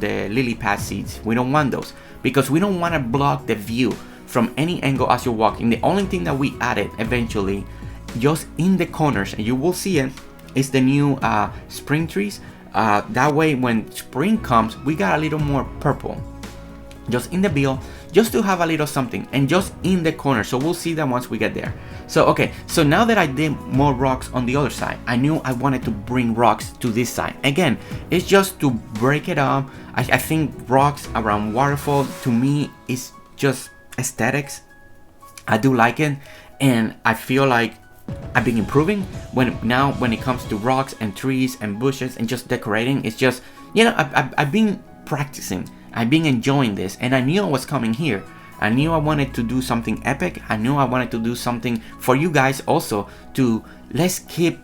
S1: the lily pad seeds. We don't want those, because we don't want to block the view from any angle as you're walking. The only thing that we added eventually, just in the corners, and you will see it, is the new spring trees. That way when spring comes, we got a little more purple just in the build, just to have a little something, and just in the corner. So we'll see that once we get there. So okay, so now that I did more rocks on the other side, I knew I wanted to bring rocks to this side. Again, it's just to break it up. I think rocks around waterfall, to me, is just aesthetics. I do like it, and I feel like I've been improving when it comes to rocks and trees and bushes and just decorating. It's just, you know, I've been practicing. I've been enjoying this, and I knew I was coming here. I knew I wanted to do something epic. I knew I wanted to do something for you guys also, to let's keep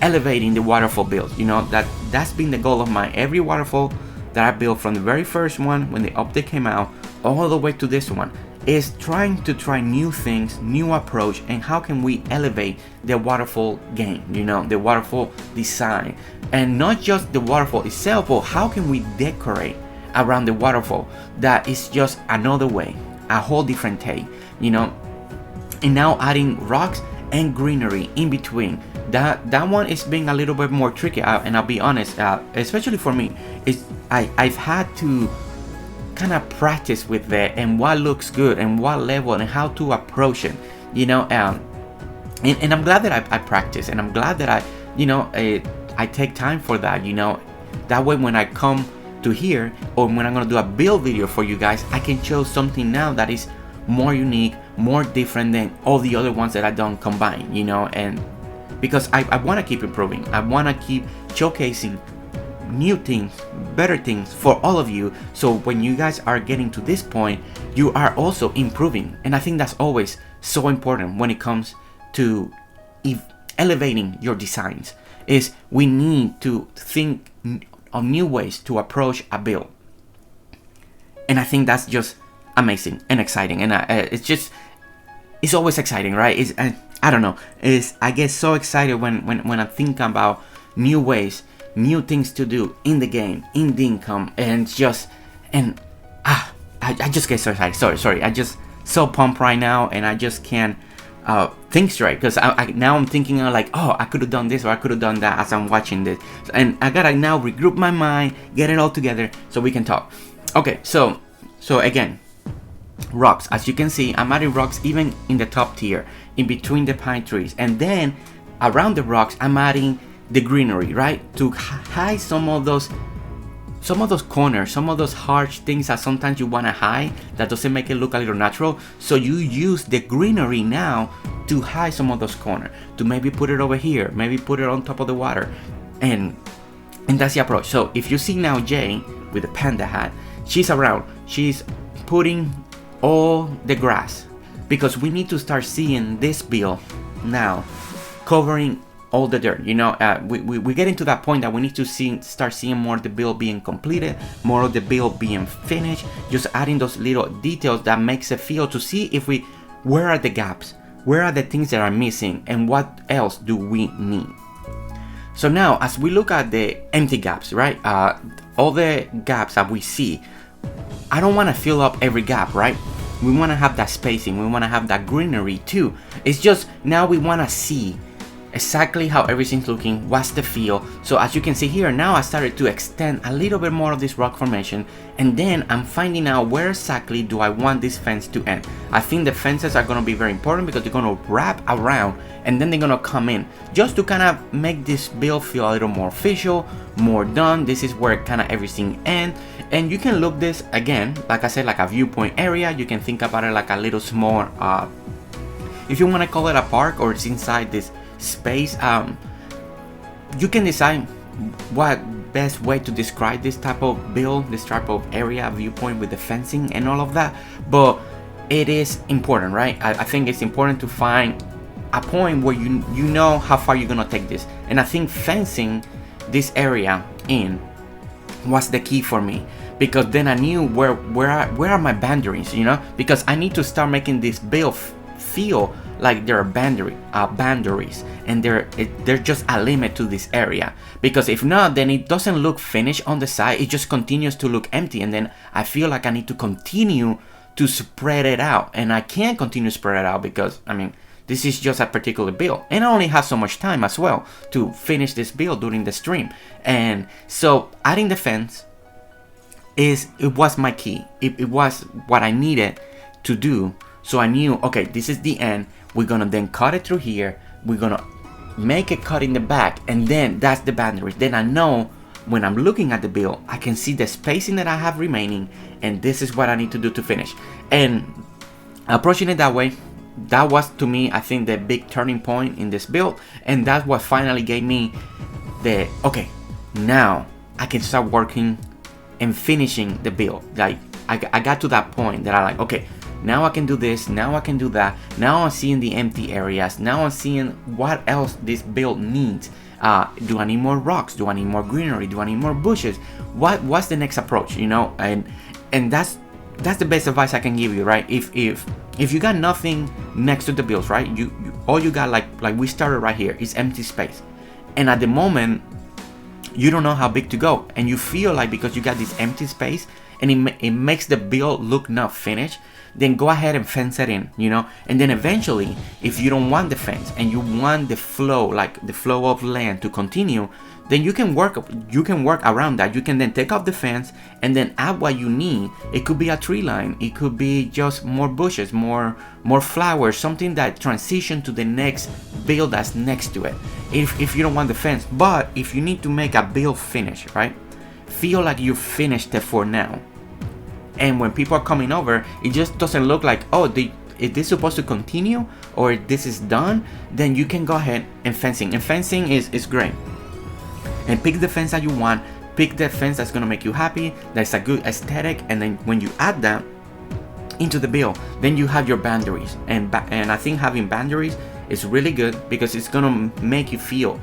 S1: elevating the waterfall build. You know, that's been the goal of my every waterfall that I built, from the very first one when the update came out all the way to this one, is trying to try new things, new approach, and how can we elevate the waterfall game, you know, the waterfall design. And not just the waterfall itself, but how can we decorate around the waterfall that is just another way, a whole different take, you know. And now adding rocks and greenery in between. That one is being a little bit more tricky, and I'll be honest, especially for me, I've had to kind of practice with that and what looks good and what level and how to approach it, you know. And I'm glad that I practice, and I'm glad that I take time for that, you know. That way when I come to here, or when I'm gonna do a build video for you guys, I can show something now that is more unique, more different than all the other ones that I done combined, you know. And because I want to keep improving, I want to keep showcasing new things, better things for all of you, so when you guys are getting to this point, you are also improving. And I think that's always so important when it comes to elevating your designs, is we need to think of new ways to approach a build. And I think that's just amazing and exciting, and it's always exciting, right? I don't know, I get so excited when I think about new ways, new things to do in the game, in Dinkum, and I just get so excited. Sorry, I just so pumped right now, and I just can't think straight, because now I'm thinking like, oh, I could have done this or I could have done that as I'm watching this, and I gotta now regroup my mind, get it all together so we can talk. Okay, so again, rocks. As you can see, I'm adding rocks even in the top tier, in between the pine trees, and then around the rocks I'm adding the greenery, right, to hide some of those corners, some of those harsh things that sometimes you want to hide that doesn't make it look a little natural. So you use the greenery now to hide some of those corners, to maybe put it over here, maybe put it on top of the water, and that's the approach. So if you see now Jade with the panda hat, she's around, she's putting all the grass, because we need to start seeing this build now covering all the dirt, you know. We're getting to that point that we need to start seeing more of the build being completed, more of the build being finished, just adding those little details that makes it feel, to see if where are the gaps, where are the things that are missing, and what else do we need. So now as we look at the empty gaps, right, all the gaps that we see, I don't want to fill up every gap, right? We want to have that spacing, we want to have that greenery too. It's just now we want to see exactly how everything's looking, what's the feel. So as you can see here, now I started to extend a little bit more of this rock formation, and then I'm finding out where exactly do I want this fence to end. I think the fences are going to be very important, because they're going to wrap around and then they're going to come in, just to kind of make this build feel a little more official, more done. This is where kind of everything ends. And you can look this again, like I said, like a viewpoint area. You can think about it like a little small, if you want to call it a park, or it's inside this space. You can decide what best way to describe this type of build, this type of area, viewpoint with the fencing and all of that. But it is important, right? I think it's important to find a point where you know how far you're gonna take this. And I think fencing this area in was the key for me, because then I knew where are my boundaries, you know, because I need to start making this build feel like there are boundaries, and they're just a limit to this area. Because if not, then it doesn't look finished on the side, it just continues to look empty, and then I feel like I need to continue to spread it out, and I can't continue to spread it out, because I mean, this is just a particular build, and I only have so much time as well to finish this build during the stream. And so adding the fence it was my key. It was what I needed to do. So I knew, okay, this is the end. We're gonna then cut it through here. We're gonna make a cut in the back, and then that's the boundaries. Then I know when I'm looking at the build, I can see the spacing that I have remaining, and this is what I need to do to finish. And approaching it that way, that was, to me, I think, the big turning point in this build, and that's what finally gave me the, okay, now I can start working and finishing the build. Like, I got to that point that I like, okay, now I can do this, now I can do that, now I'm seeing the empty areas, now I'm seeing what else this build needs. Do I need more rocks? Do I need more greenery? Do I need more bushes? What's the next approach, you know? And that's the best advice I can give you, right? If you got nothing next to the builds, right? You all you got, like we started right here, is empty space. And at the moment, you don't know how big to go, and you feel like because you got this empty space and it makes the build look not finished, then go ahead and fence it in, you know. And then eventually, if you don't want the fence and you want the flow, like the flow of land to continue, then you can work around that. You can then take off the fence and then add what you need. It could be a tree line, it could be just more bushes, more flowers, something that transition to the next build that's next to it, if you don't want the fence. But if you need to make a build finish, right, feel like you finished it for now, and when people are coming over, it just doesn't look like, oh, is this supposed to continue or this is done, then you can go ahead and fencing. And fencing is great. And pick the fence that you want, pick the fence that's gonna make you happy, that's a good aesthetic, and then when you add that into the build, then you have your boundaries. And I think having boundaries is really good because it's gonna make you feel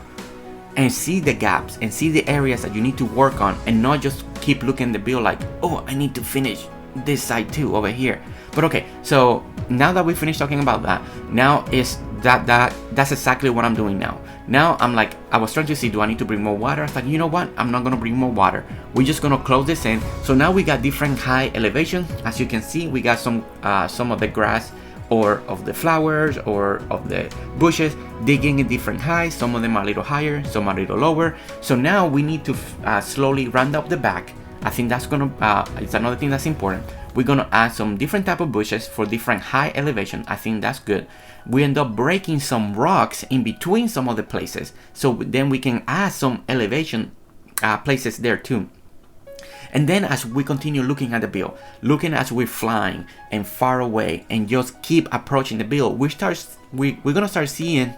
S1: and see the gaps and see the areas that you need to work on, and not just keep looking at the build like, oh, I need to finish this side too over here. But okay, so now that we finished talking about that, now is that's exactly what I'm doing now. Now I'm like, I was trying to see, do I need to bring more water? I was like, you know what, I'm not gonna bring more water, we're just gonna close this in. So now we got different high elevation. As you can see, we got some of the grass or of the flowers or of the bushes digging in different heights. Some of them are a little higher, some are a little lower. So now we need to slowly round up the back. I think that's gonna it's another thing that's important. We're gonna add some different type of bushes for different high elevation. I think that's good. We end up breaking some rocks in between some of the places, so then we can add some elevation places there too. And then as we continue looking at the build, looking as we're flying and far away and just keep approaching the build, we're gonna start seeing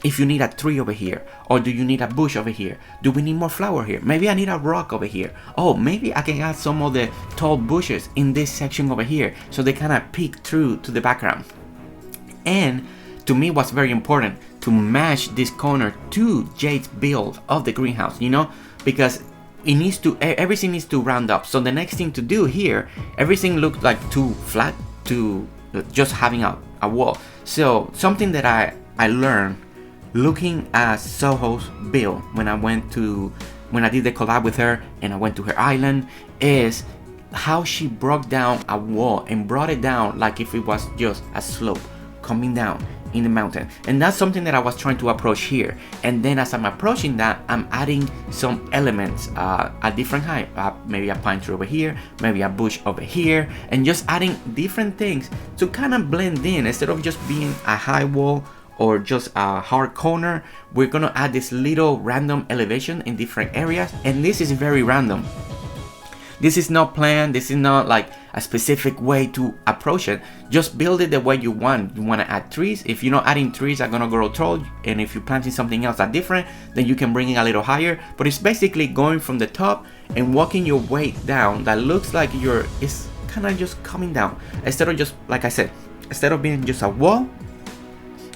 S1: if you need a tree over here, or do you need a bush over here? Do we need more flower here? Maybe I need a rock over here. Oh, maybe I can add some of the tall bushes in this section over here so they kind of peek through to the background. And to me, what's very important, to match this corner to Jade's build of the greenhouse, you know, because everything needs to round up. So the next thing to do here, everything looked like too flat, to just having a wall. So something that I learned looking at Soho's build when I did the collab with her and I went to her island, is how she broke down a wall and brought it down like if it was just a slope coming down in the mountain. And that's something that I was trying to approach here. And then as I'm approaching that, I'm adding some elements at different height, maybe a pine tree over here, maybe a bush over here, and just adding different things to kind of blend in. Instead of just being a high wall or just a hard corner, we're gonna add this little random elevation in different areas. And this is very random. This is not planned. This is not like a specific way to approach it. Just build it the way you want. You want to add trees. If you're not adding trees, are gonna grow tall. And if you're planting something else that's different, then you can bring it a little higher. But it's basically going from the top and walking your way down. That looks like it's kind of just coming down. Instead of just, like I said, instead of being just a wall,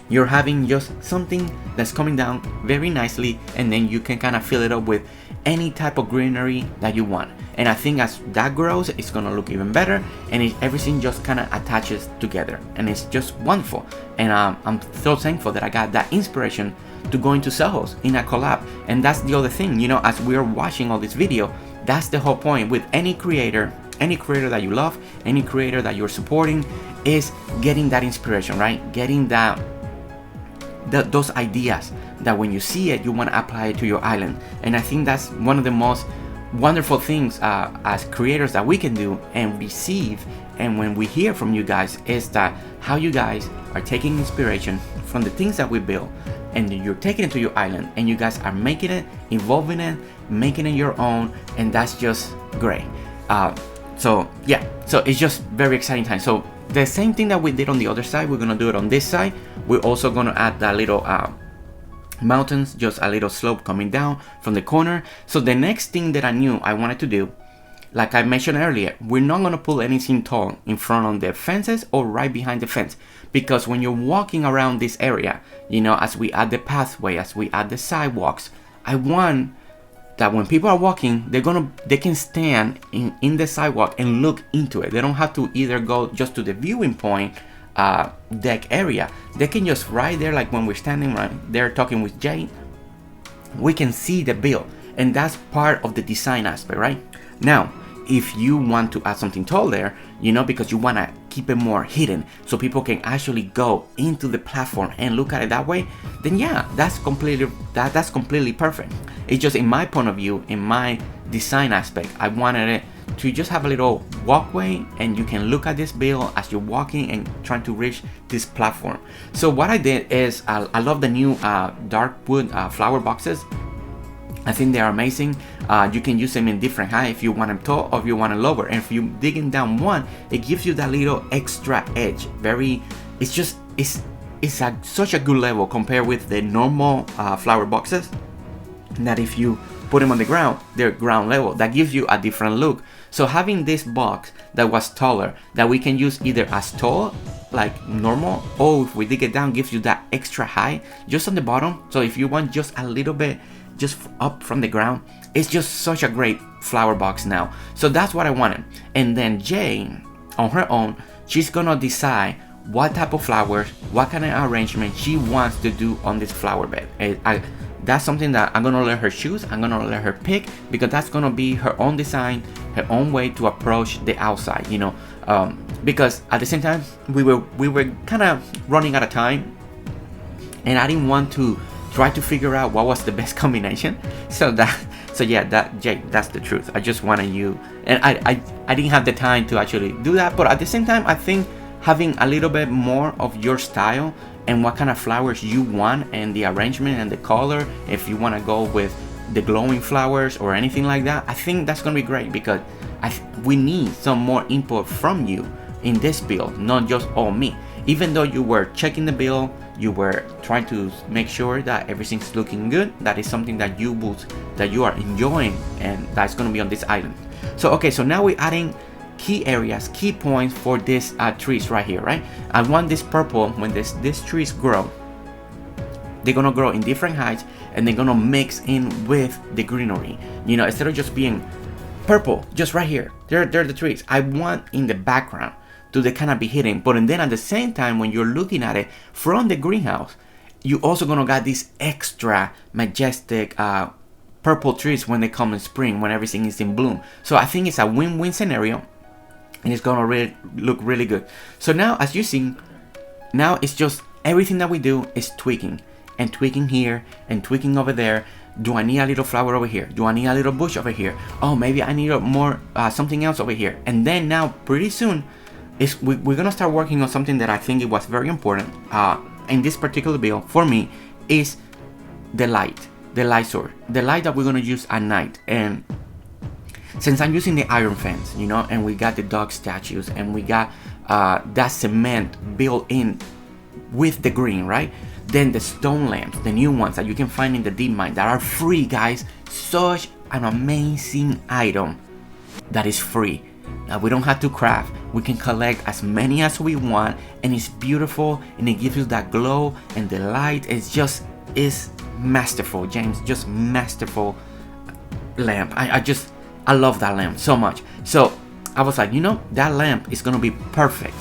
S1: you're having just something that's coming down very nicely, and then you can kind of fill it up with any type of greenery that you want. And I think as that grows, it's gonna look even better, and everything just kind of attaches together, and it's just wonderful. And I'm so thankful that I got that inspiration to go into Soho's in a collab. And that's the other thing, you know, as we're watching all this video, that's the whole point with any creator that you love, any creator that you're supporting, is getting that inspiration, right? Getting those ideas that when you see it, you want to apply it to your island. And I think that's one of the most wonderful things as creators that we can do and receive. And when we hear from you guys, is that how you guys are taking inspiration from the things that we build, and you're taking it to your island, and you guys are making it, evolving it, making it your own, and that's just great. So yeah, so it's just very exciting time. So the same thing that we did on the other side, we're gonna do it on this side. We're also gonna add that little mountains, just a little slope coming down from the corner. So the next thing that I knew I wanted to do, like I mentioned earlier, we're not gonna pull anything tall in front of the fences or right behind the fence, because when you're walking around this area, you know, as we add the pathway, as we add the sidewalks, I want that when people are walking, they can stand in the sidewalk and look into it. They don't have to either go just to the viewing point deck area. They can just right there, like when we're standing right there talking with Jade, we can see the build, and that's part of the design aspect, right? Now, if you want to add something tall there, you know, because you want to keep it more hidden so people can actually go into the platform and look at it that way, then yeah, that's completely perfect. It's just in my point of view, in my design aspect, I wanted it to just have a little walkway and you can look at this build as you're walking and trying to reach this platform. So what I did is I love the new dark wood flower boxes. I think they are amazing. You can use them in different height if you want them tall or if you want them lower. And if you digging down one, it gives you that little extra edge. It's at such a good level compared with the normal flower boxes, that if you put them on the ground, they're ground level. That gives you a different look. So having this box that was taller, that we can use either as tall like normal, or if we dig it down, gives you that extra height just on the bottom. So if you want just a little bit just up from the ground, it's just such a great flower box now. So that's what I wanted. And then Jade, on her own, she's gonna decide what type of flowers, what kind of arrangement she wants to do on this flower bed. That's something that I'm gonna let her choose. I'm gonna let her pick, because that's gonna be her own design, her own way to approach the outside, you know. Because at the same time, we were kind of running out of time, and I didn't want to try to figure out what was the best combination. So yeah, Jake, that's the truth. I just wanted you, and I didn't have the time to actually do that. But at the same time, I think having a little bit more of your style and what kind of flowers you want and the arrangement and the color, if you want to go with the glowing flowers or anything like that, I think that's gonna be great, because we need some more input from you in this build, not just all me. Even though you were checking the build, you were trying to make sure that everything's looking good, that is something that you are enjoying, and that's gonna be on this island. So okay, so now we're adding key areas, key points for these trees right here, right? I want this purple, when these trees grow, they're gonna grow in different heights and they're gonna mix in with the greenery. You know, instead of just being purple, just right here, they're the trees. I want in the background to kind of be hidden, but and then at the same time, when you're looking at it from the greenhouse, you also gonna got these extra majestic purple trees when they come in spring, when everything is in bloom. So I think it's a win-win scenario, and it's gonna look really good. So now, as you see, now it's just everything that we do is tweaking and tweaking here and tweaking over there. Do I need a little flower over here? Do I need a little bush over here? Oh, maybe I need more something else over here. And then now, pretty soon, we're gonna start working on something that I think it was very important in this particular build for me, is the light source, the light that we're gonna use at night. And since I'm using the iron fence, you know, and we got the dog statues, and we got that cement built in with the green, right? Then the stone lamps, the new ones that you can find in the deep mine, that are free, guys. Such an amazing item that is free. We don't have to craft. We can collect as many as we want, and it's beautiful, and it gives you that glow, and the light is masterful, James. Just masterful lamp. I love that lamp so much. So I was like, you know, that lamp is gonna be perfect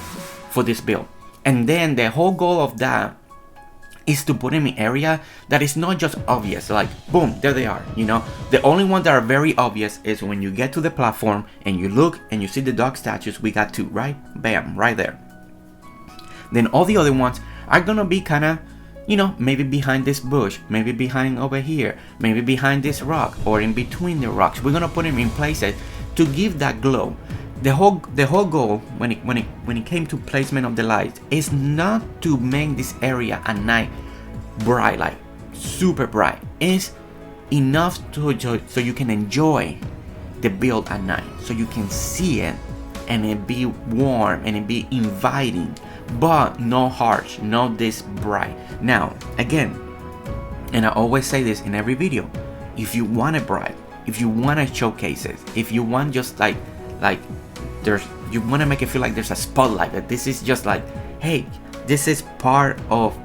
S1: for this build. And then the whole goal of that is to put them in area that is not just obvious, like boom, there they are. You know, the only ones that are very obvious is when you get to the platform and you look and you see the dog statues. We got two, right? Bam, right there. Then all the other ones are gonna be kind of, you know, maybe behind this bush, maybe behind over here, maybe behind this rock, or in between the rocks. We're gonna put them in places to give that glow. The whole goal when it came to placement of the lights is not to make this area at night bright, like super bright. It's enough so you can enjoy the build at night, so you can see it and it be warm and it be inviting, but no harsh, not this bright. Now again, and I always say this in every video, if you want it bright, if you want to showcase it, if you want just like you want to make it feel like there's a spotlight, that this is just like, hey, this is part of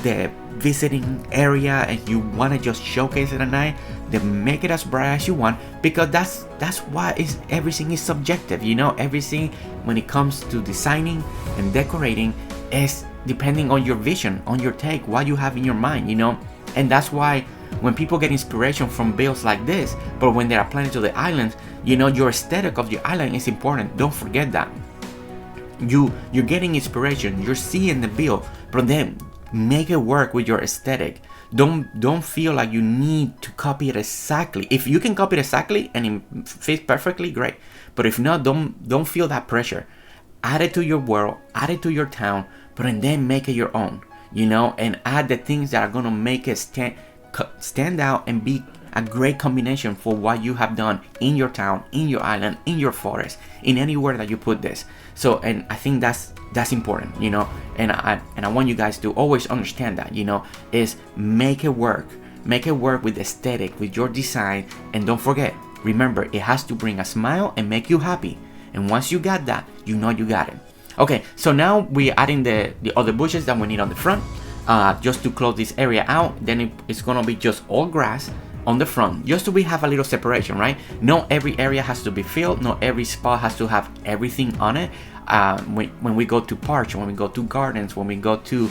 S1: the visiting area, and you want to just showcase it at night, then make it as bright as you want, because that's why everything is subjective. You know, everything when it comes to designing and decorating is depending on your vision, on your take, what you have in your mind, you know. And that's why when people get inspiration from builds like this, but when they're applying to the island, you know, your aesthetic of your island is important. Don't forget that. You're getting inspiration, you're seeing the build, but then make it work with your aesthetic. Don't feel like you need to copy it exactly. If you can copy it exactly and it fits perfectly, great. But if not, don't feel that pressure. Add it to your world, add it to your town, but then make it your own, and add the things that are gonna make it stand out and be a great combination for what you have done in your town, in your island, in your forest, in anywhere that you put this. So, and I think that's important, and I want you guys to always understand that, is make it work with the aesthetic, with your design, and don't forget, remember, it has to bring a smile and make you happy. And once you got that, you got it. Okay, so now we're adding the other bushes that we need on the front, just to close this area out. Then it's gonna be just all grass on the front, just so we have a little separation, right? Not every area has to be filled, not every spot has to have everything on it. When we go to parks, when we go to gardens, when we go to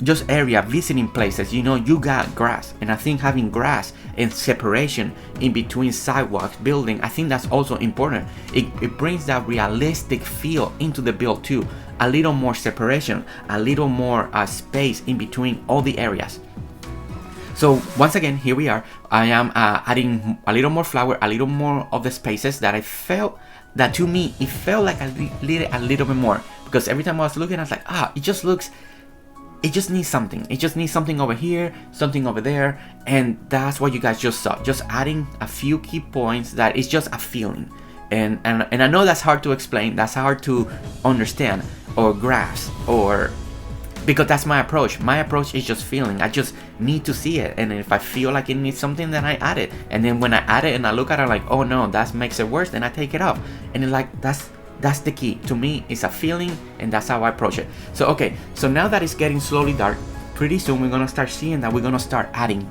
S1: just area visiting places, you got grass. And I think having grass and separation in between sidewalks, building, I think that's also important. It brings that realistic feel into the build too. A little more separation, a little more space in between all the areas. So once again, here we are. I am adding a little more flower, a little more of the spaces that I felt that, to me, it felt like a little bit more, because every time I was looking, I was like, it just needs something. It just needs something over here, something over there, and that's what you guys just saw. Just adding a few key points that is just a feeling. And I know that's hard to explain, that's hard to understand or grasp, or because that's my approach. My approach is just feeling. I just need to see it, and if I feel like it needs something, then I add it. And then when I add it and I look at it, I'm like, oh no, that makes it worse, then I take it off. And it's like, that's the key. To me, it's a feeling, and that's how I approach it. So okay, so now that it's getting slowly dark, pretty soon we're gonna start seeing that we're gonna start adding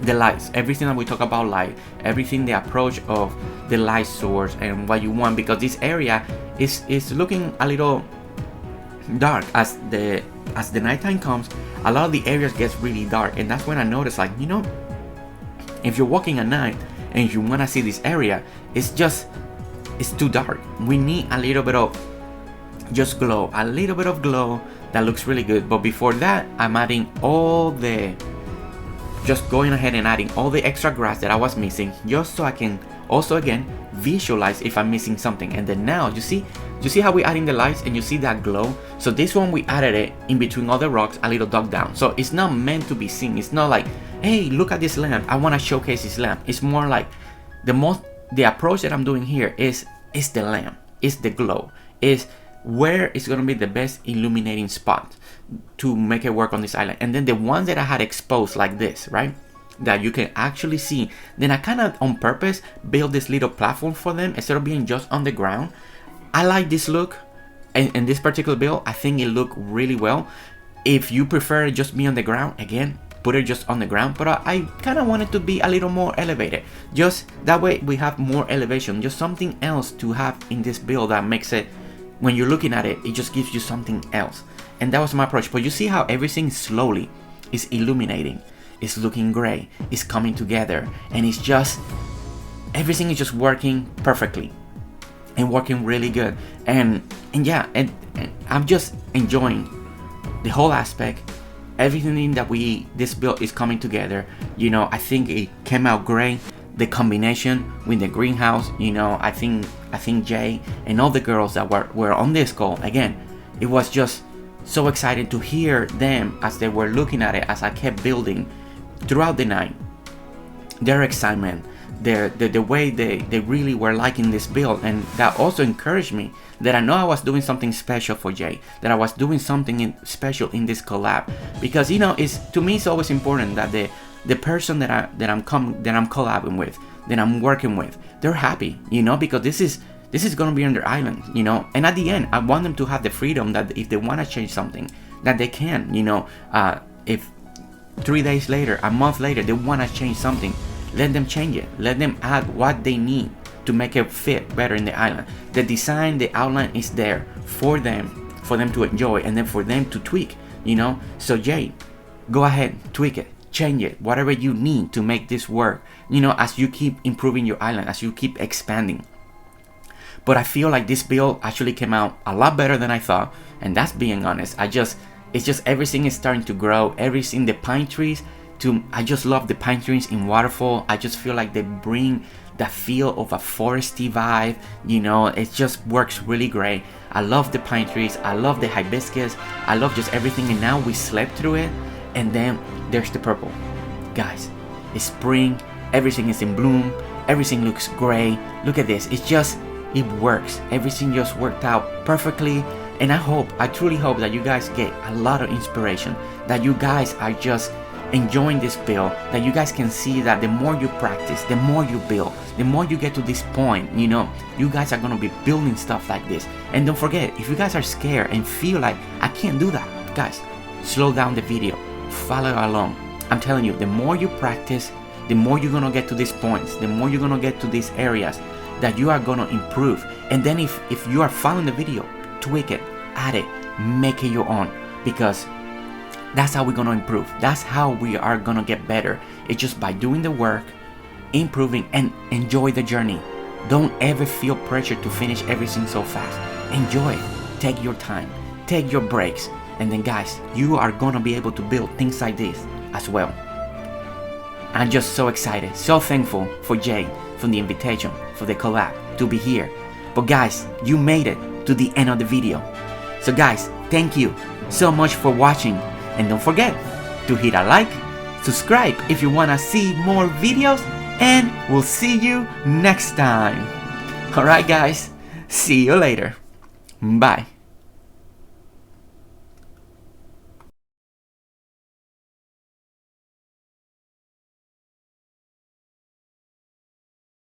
S1: the lights, everything that we talk about light, everything, the approach of the light source and what you want, because this area is looking a little dark as the nighttime comes. A lot of the areas gets really dark, and that's when I noticed, like, if you're walking at night and you want to see this area, it's too dark. We need a little bit of just glow, a little bit of glow that looks really good. But before that, I'm adding just going ahead and adding all the extra grass that I was missing, just so I can also again visualize if I'm missing something. And then now you see how we're adding the lights, and you see that glow. So this one, we added it in between all the rocks, a little dug down, so it's not meant to be seen. It's not like, hey, look at this lamp, I want to showcase this lamp. It's more like the approach that I'm doing here is the lamp, is the glow, is where it's going to be the best illuminating spot to make it work on this island. And then the ones that I had exposed like this, right, that you can actually see, then I kind of on purpose build this little platform for them instead of being just on the ground. I like this look, and this particular build, I think it looked really well. If you prefer it just be on the ground, again, put it just on the ground, but I kind of want it to be a little more elevated, just that way we have more elevation, just something else to have in this build that makes it, when you're looking at it, it just gives you something else. And that was my approach. But you see how everything slowly is illuminating, it's looking great, it's coming together, and it's just, everything is just working perfectly and working really good. And I'm just enjoying the whole aspect, everything that this build is coming together. I think it came out great. The combination with the greenhouse, I think Jade and all the girls that were on this call, again, it was just so exciting to hear them as they were looking at it, as I kept building throughout the night, their excitement, the way they really were liking this build. And that also encouraged me that I know I was doing something special for Jade, that I was doing something special in this collab, because to me it's always important that the person that I'm collabing with, that I'm working with, they're happy, because this is gonna be on their island, and at the end I want them to have the freedom that if they want to change something, that they can, if 3 days later, a month later, they want to change something, let them change it, let them add what they need to make it fit better in the island. The design, the outline is there for them to enjoy, and then for them to tweak, so Jade, go ahead, tweak it, change it, whatever you need to make this work, as you keep improving your island, as you keep expanding. But I feel like this build actually came out a lot better than I thought, and that's being honest. It's just everything is starting to grow. Everything, the pine trees, I just love the pine trees in Waterfall. I just feel like they bring the feel of a foresty vibe, you know. It just works really great. I love the pine trees, I love the hibiscus, I love just everything. And now we slept through it, and then there's the purple. Guys, it's spring, everything is in bloom, everything looks great. Look at this, it works. Everything just worked out perfectly. And I truly hope that you guys get a lot of inspiration, that you guys are just enjoying this build, that you guys can see that the more you practice, the more you build, the more you get to this point, you know, you guys are gonna be building stuff like this. And don't forget, if you guys are scared and feel like I can't do that, guys, slow down the video, follow along. I'm telling you, the more you practice, the more you're gonna get to these points, the more you're gonna get to these areas that you are gonna improve. And then if you are following the video, tweak it, add it, make it your own, because that's how we're gonna improve. That's how we are gonna get better. It's just by doing the work, improving, and enjoy the journey. Don't ever feel pressure to finish everything so fast. Enjoy it. Take your time. Take your breaks. And then guys, you are gonna be able to build things like this as well. I'm just so excited, so thankful for Jade, for the invitation, for the collab, to be here. But guys, you made it to the end of the video. So guys, thank you so much for watching. And don't forget to hit a like, subscribe if you wanna see more videos, and we'll see you next time. Alright guys, see you later. Bye.